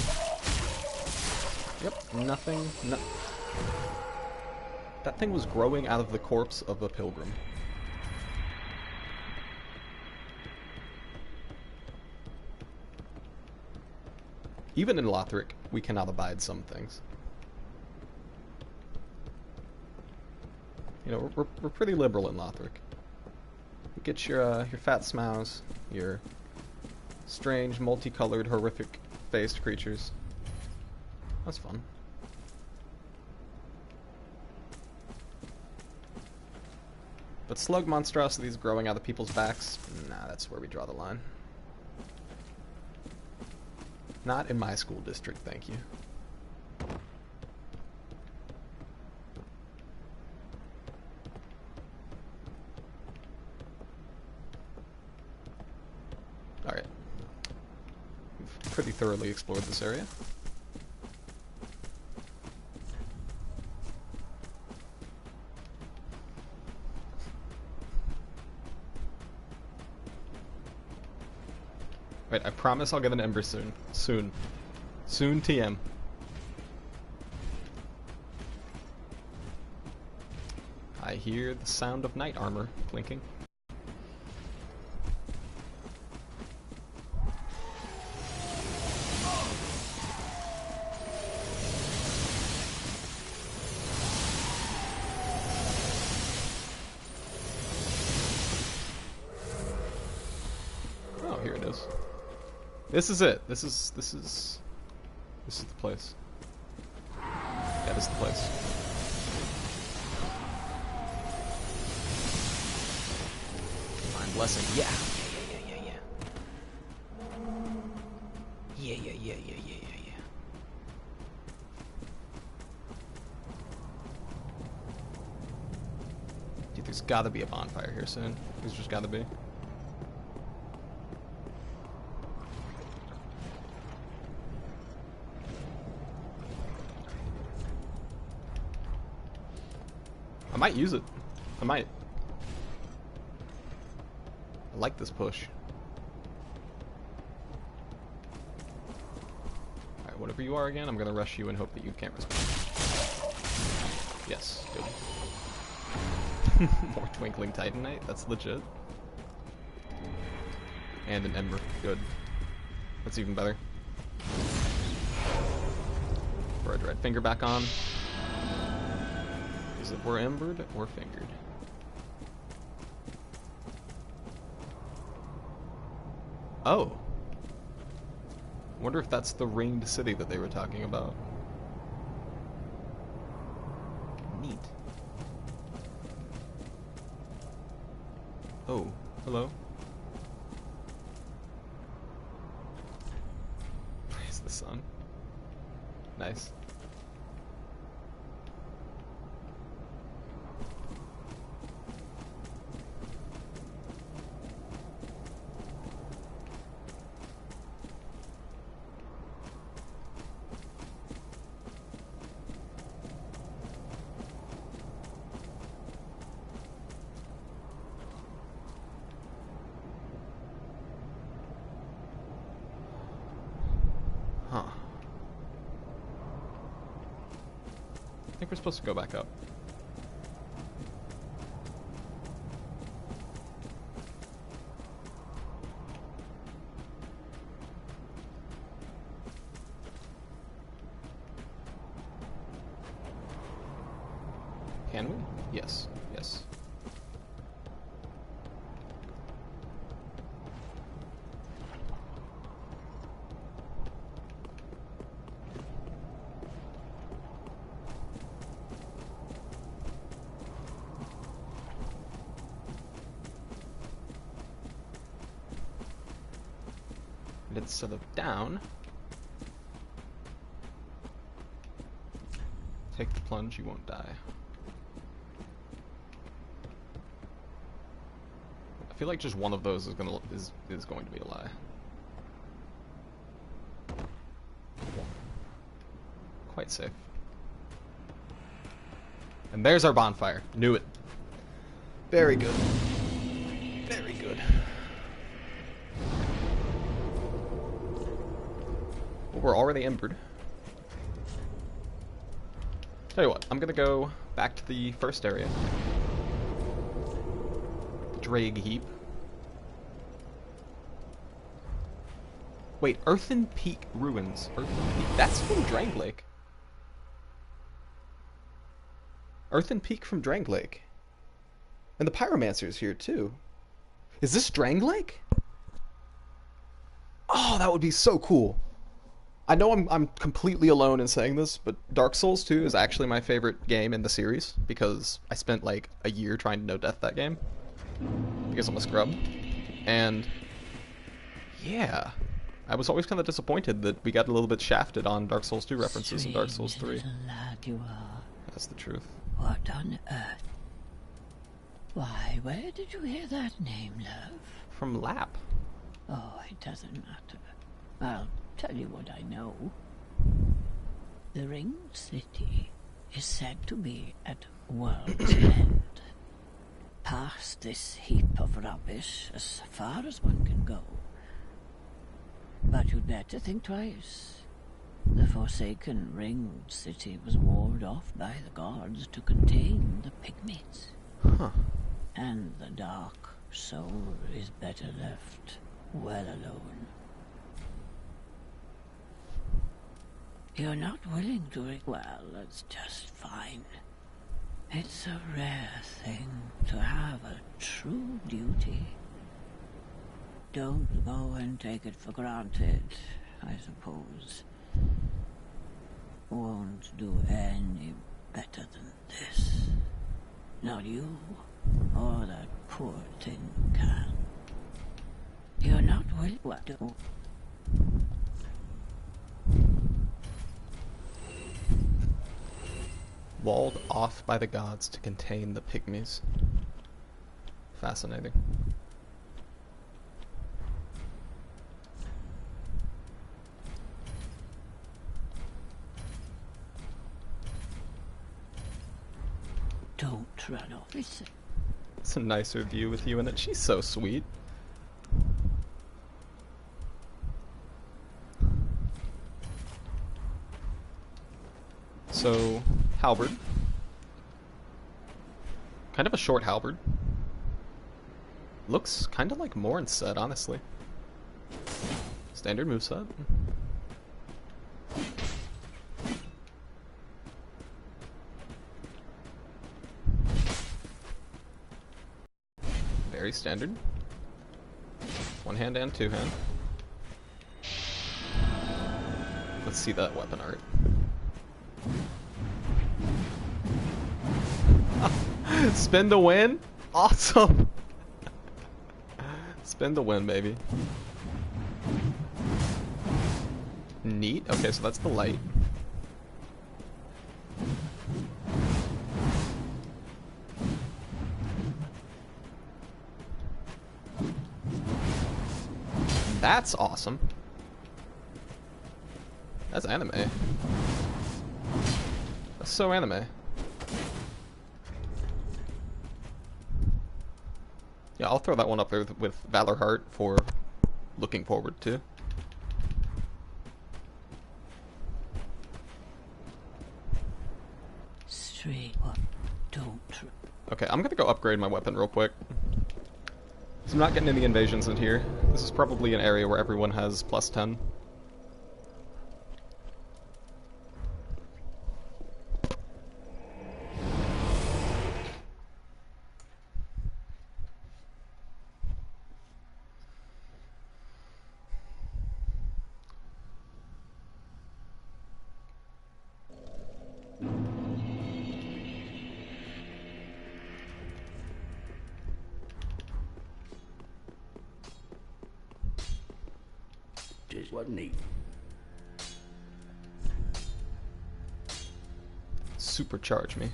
Yep, nothing. No. That thing was growing out of the corpse of a pilgrim. Even in Lothric, we cannot abide some things. You know, we're pretty liberal in Lothric. You get your fat smouse, your strange, multicolored, horrific-faced creatures. That's fun. But slug monstrosities growing out of people's backs, nah, that's where we draw the line. Not in my school district, thank you. Alright. We've pretty thoroughly explored this area. Wait, I promise I'll get an ember soon. Soon. Soon TM. I hear the sound of knight armor blinking. Oh, here it is. This is it. This is the place. Yeah, this is the place. Divine blessing. Yeah. Yeah. Dude, there's gotta be a bonfire here soon. There's just gotta be. I might use it. I might. I like this push. Alright, whatever you are again, I'm gonna rush you and hope that you can't respond. Yes, good. More Twinkling Titanite, that's legit. And an Ember, good. That's even better. Put our Dread Finger back on. Is it we're embered or fingered? Oh. Wonder if that's the ringed city that they were talking about. Neat. Oh, hello. Praise the sun. Nice. Huh. I think we're supposed to go back up. Can we? Yes. Yes. Instead of down, take the plunge, you won't die. I feel like just one of those is going to be a lie. Quite safe. And there's our bonfire. Knew it. Very good. Very good. We're already embered. Tell you what, I'm gonna go back to the first area. The Drag Heap. Wait, Earthen Peak Ruins. Earthen Peak. That's from Dranglake. Earthen Peak from Dranglake. And the Pyromancer's here too. Is this Dranglake? Oh, that would be so cool. I know I'm completely alone in saying this, but Dark Souls 2 is actually my favorite game in the series because I spent like a year trying to no-death that game because I'm a scrub. And yeah, I was always kind of disappointed that we got a little bit shafted on Dark Souls 2 references in Dark Souls 3. Little lad you are. That's the truth. What on earth? Why, where did you hear that name, love? From Lap. Oh, it doesn't matter. I'll tell you what I know. The Ringed City is said to be at world's end. Past this heap of rubbish as far as one can go. But you'd better think twice. The Forsaken Ringed City was walled off by the gods to contain the pygmies. Huh. And the dark soul is better left well alone. You're not willing to well, that's just fine. It's a rare thing to have a true duty. Don't go and take it for granted, I suppose. Won't do any better than this. Not you, or that poor tin can. You're not willing to... Walled off by the gods to contain the pygmies. Fascinating. Don't run off. It's a nicer view with you in it. She's so sweet. So, halberd. Kind of a short halberd. Looks kind of like Morin's set, honestly. Standard moveset. Very standard. One hand and two hand. Let's see that weapon art. Spin to win? Awesome! Spin to win, baby. Neat. Okay, so that's the light. That's awesome. That's anime. That's so anime. Yeah, I'll throw that one up there with Valor Heart for looking forward to. Straight what? Don't. Okay, I'm gonna go upgrade my weapon real quick. So I'm not getting any invasions in here. This is probably an area where everyone has plus 10. Just what neat. Supercharge me.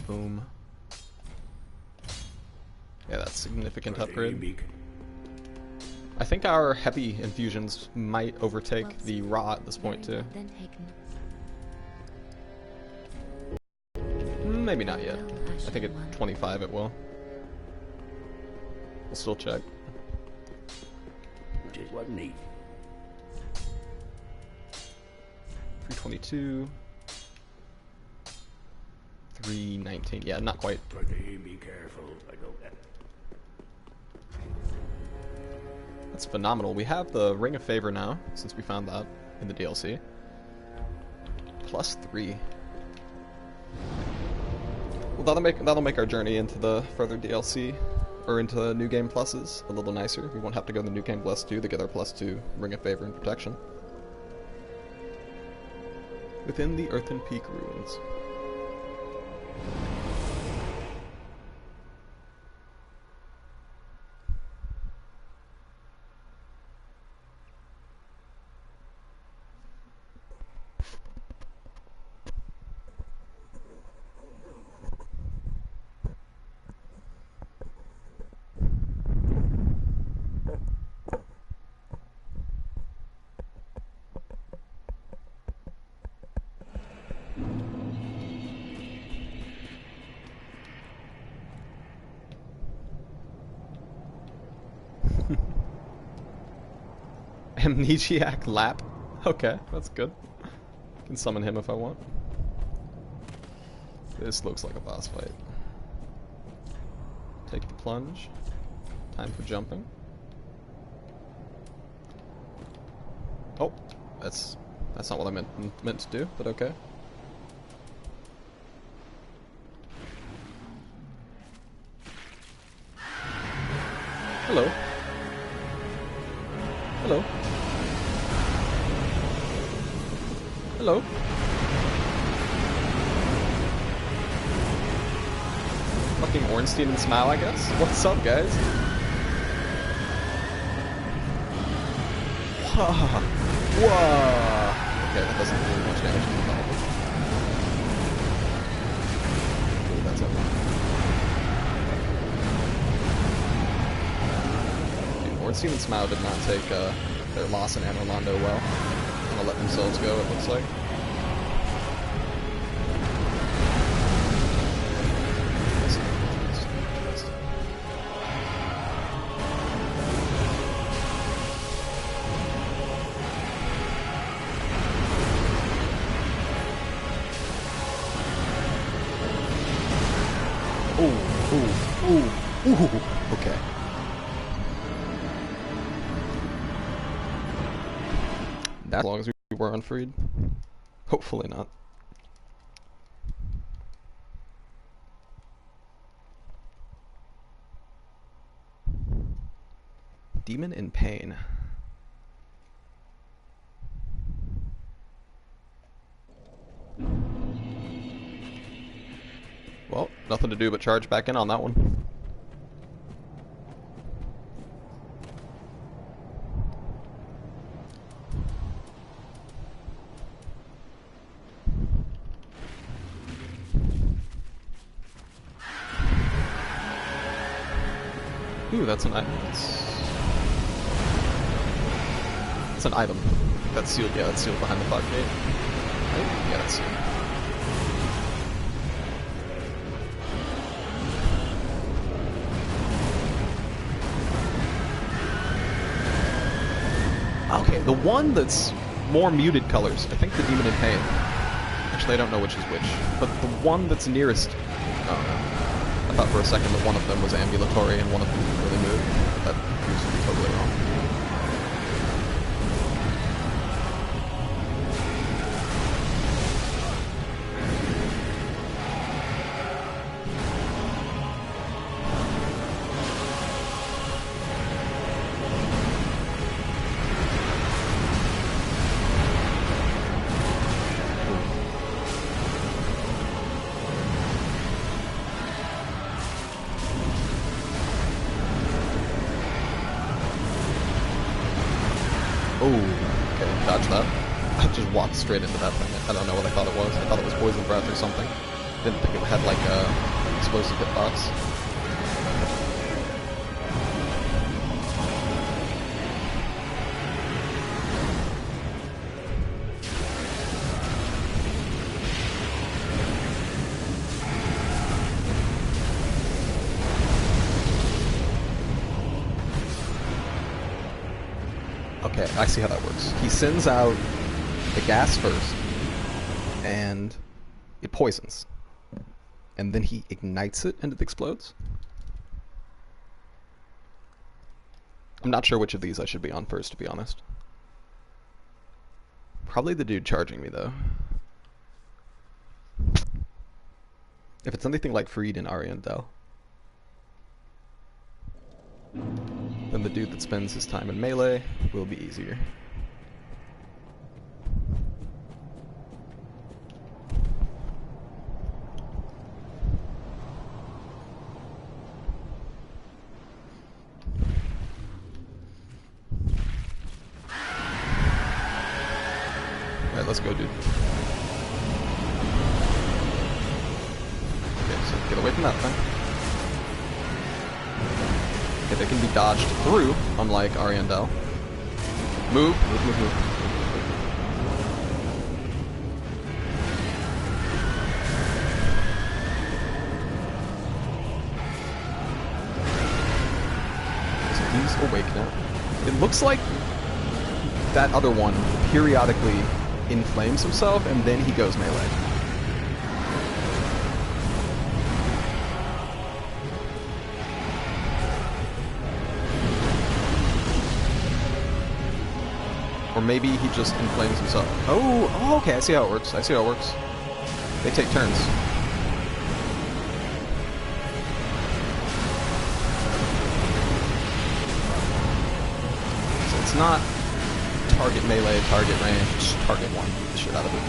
Boom. Yeah, that's significant upgrade. I think our heavy infusions might overtake the raw at this point too. Maybe not yet. I think at 25 it will. We'll still check. Just what neat. 322. 319. Yeah, not quite. Pretty be careful. I go that. That's phenomenal. We have the Ring of Favor now, since we found that in the DLC. +3. Well, that'll make our journey into the further DLC, or into the New Game Pluses, a little nicer. We won't have to go to the New Game Plus 2 to get our +2 Ring of Favor and Protection. Within the Earthen Peak Ruins. Amnesiac Lap. Okay, that's good. Can summon him if I want. This looks like a boss fight. Take the plunge. Time for jumping. Oh, that's not what I meant to do, but okay. Hello. Hello. Hello. Fucking Ornstein and Smile, I guess. What's up, guys? Whoa. Whoa. Okay, that doesn't do much damage to the ball. Ooh, that's it. Dude, Ornstein and Smile did not take their loss in Anor Londo well. Gonna let themselves go, it looks like. Ooh. Okay. That's as long as we were unfreed. Hopefully not. Demon in pain. Well, nothing to do but charge back in on that one. Ooh, that's an item. It's an item. That's sealed. Yeah, that's sealed behind the fog gate. Right? Yeah, that's sealed. Okay, the one that's more muted colors. I think the Demon in Pain. Actually, I don't know which is which. But the one that's nearest... Oh, no. I thought for a second that one of them was ambulatory and one of them didn't really move. That proves to be totally wrong. Oh, okay, dodge that. I just walked straight into that thing. I don't know what I thought it was. I thought it was poison breath or something. Didn't think it had like a explosive hitbox. Okay, I see how that works. He sends out the gas first, and it poisons. And then he ignites it and it explodes? I'm not sure which of these I should be on first, to be honest. Probably the dude charging me, though. If it's anything like Freed in Ariandel, then the dude that spends his time in melee will be easier. Alright, let's go, dude. Okay, so get away from that thing. Okay, they can be dodged through, unlike Ariandel. Move. So he's awake now. It looks like that other one periodically inflames himself and then he goes melee. Or maybe he just inflames himself. Oh, okay, I see how it works. They take turns. So it's not target melee, target range, just target one. Beat the shit out of it.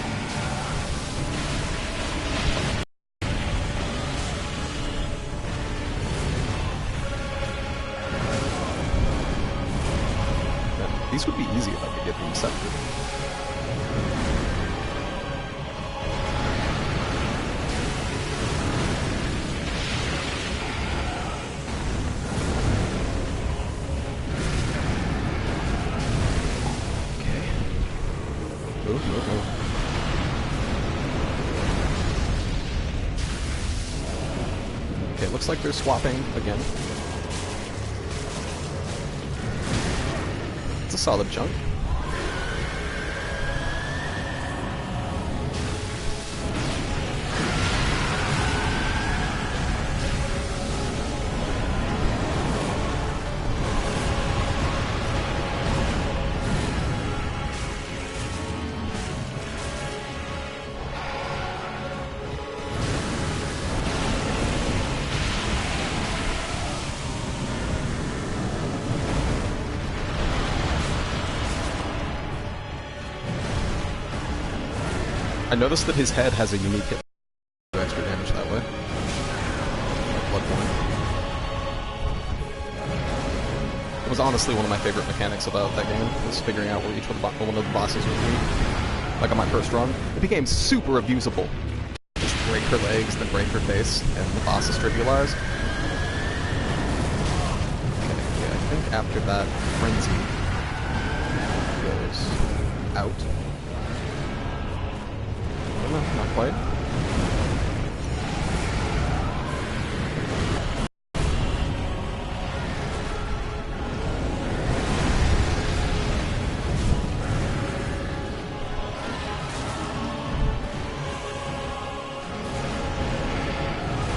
These would be easy if I could get them separated. Okay. Move. Okay, looks like they're swapping again. A solid jump. I noticed that his head has a unique hit. Do extra damage that way. Blood point. It was honestly one of my favorite mechanics about that game, was figuring out where each one of the bosses would be. Like on my first run. It became super abusable. Just break her legs, then break her face, and the boss is trivialized. Okay, yeah, I think after that, Frenzy goes out. No, not quite.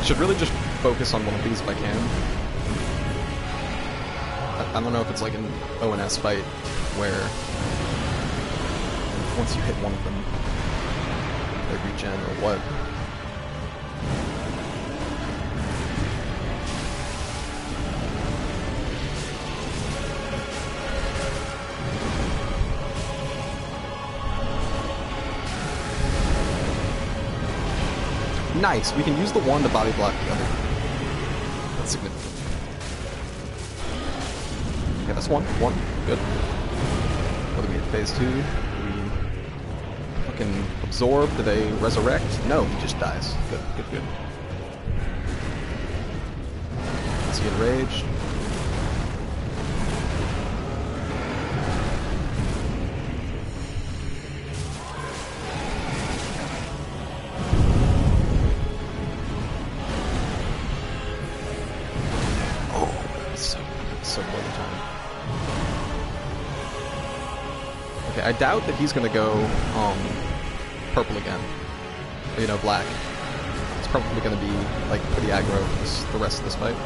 Should really just focus on one of these if I can. I don't know if it's like an ONS fight where once you hit one of them, they regen or what. Nice, we can use the one to body block the other. That's significant. Yeah, that's one. Good. What do we hit phase 2? Do we fucking absorb? Do they resurrect? No, he just dies. Good. Is he enraged? I doubt that he's gonna go purple again. Or, you know, black. It's probably gonna be like pretty aggro the rest of this fight.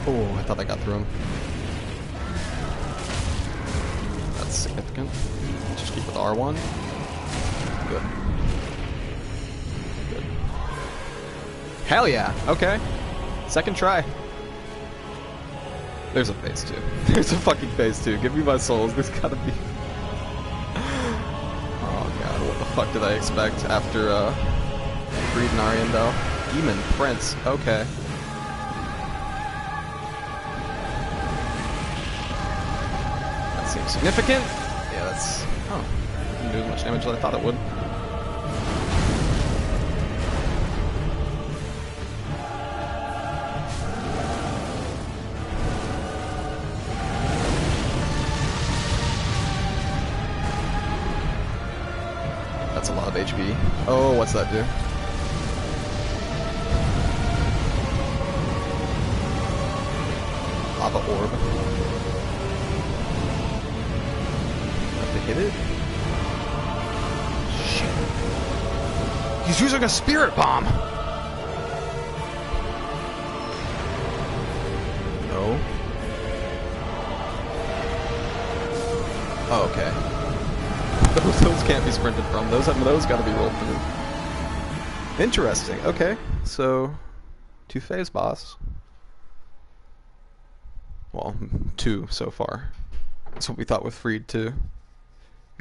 Oh, I thought I got through him. That's significant. Just keep with R1. Good. Hell yeah! Okay. Second try. There's a phase 2. There's a fucking phase 2. Give me my souls. There's gotta be... Oh god, what the fuck did I expect after, Freed and Ariandel? Demon Prince. Okay. Seems significant. Yeah, that's... Oh. Didn't do as much damage as I thought it would. That's a lot of HP. Oh, what's that do? Lava orb. Hit it? Shit. He's using a spirit bomb! No. Oh, okay. Those can't be sprinted from. Those gotta be rolled through. Interesting. Okay. So, 2-phase boss. Well, 2 so far. That's what we thought with Freed too.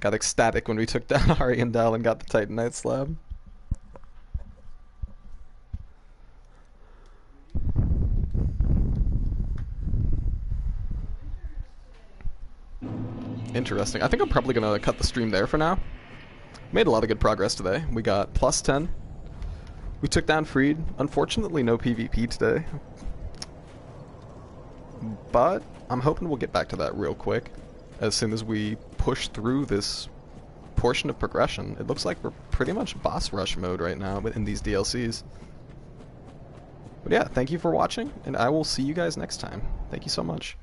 Got ecstatic when we took down Ariandel and got the Titanite slab. Interesting. I think I'm probably gonna cut the stream there for now. Made a lot of good progress today. We got +10. We took down Freed. Unfortunately, no PvP today. But I'm hoping we'll get back to that real quick. As soon as we push through this portion of progression. It looks like we're pretty much boss rush mode right now in these DLCs. But yeah, thank you for watching, and I will see you guys next time. Thank you so much.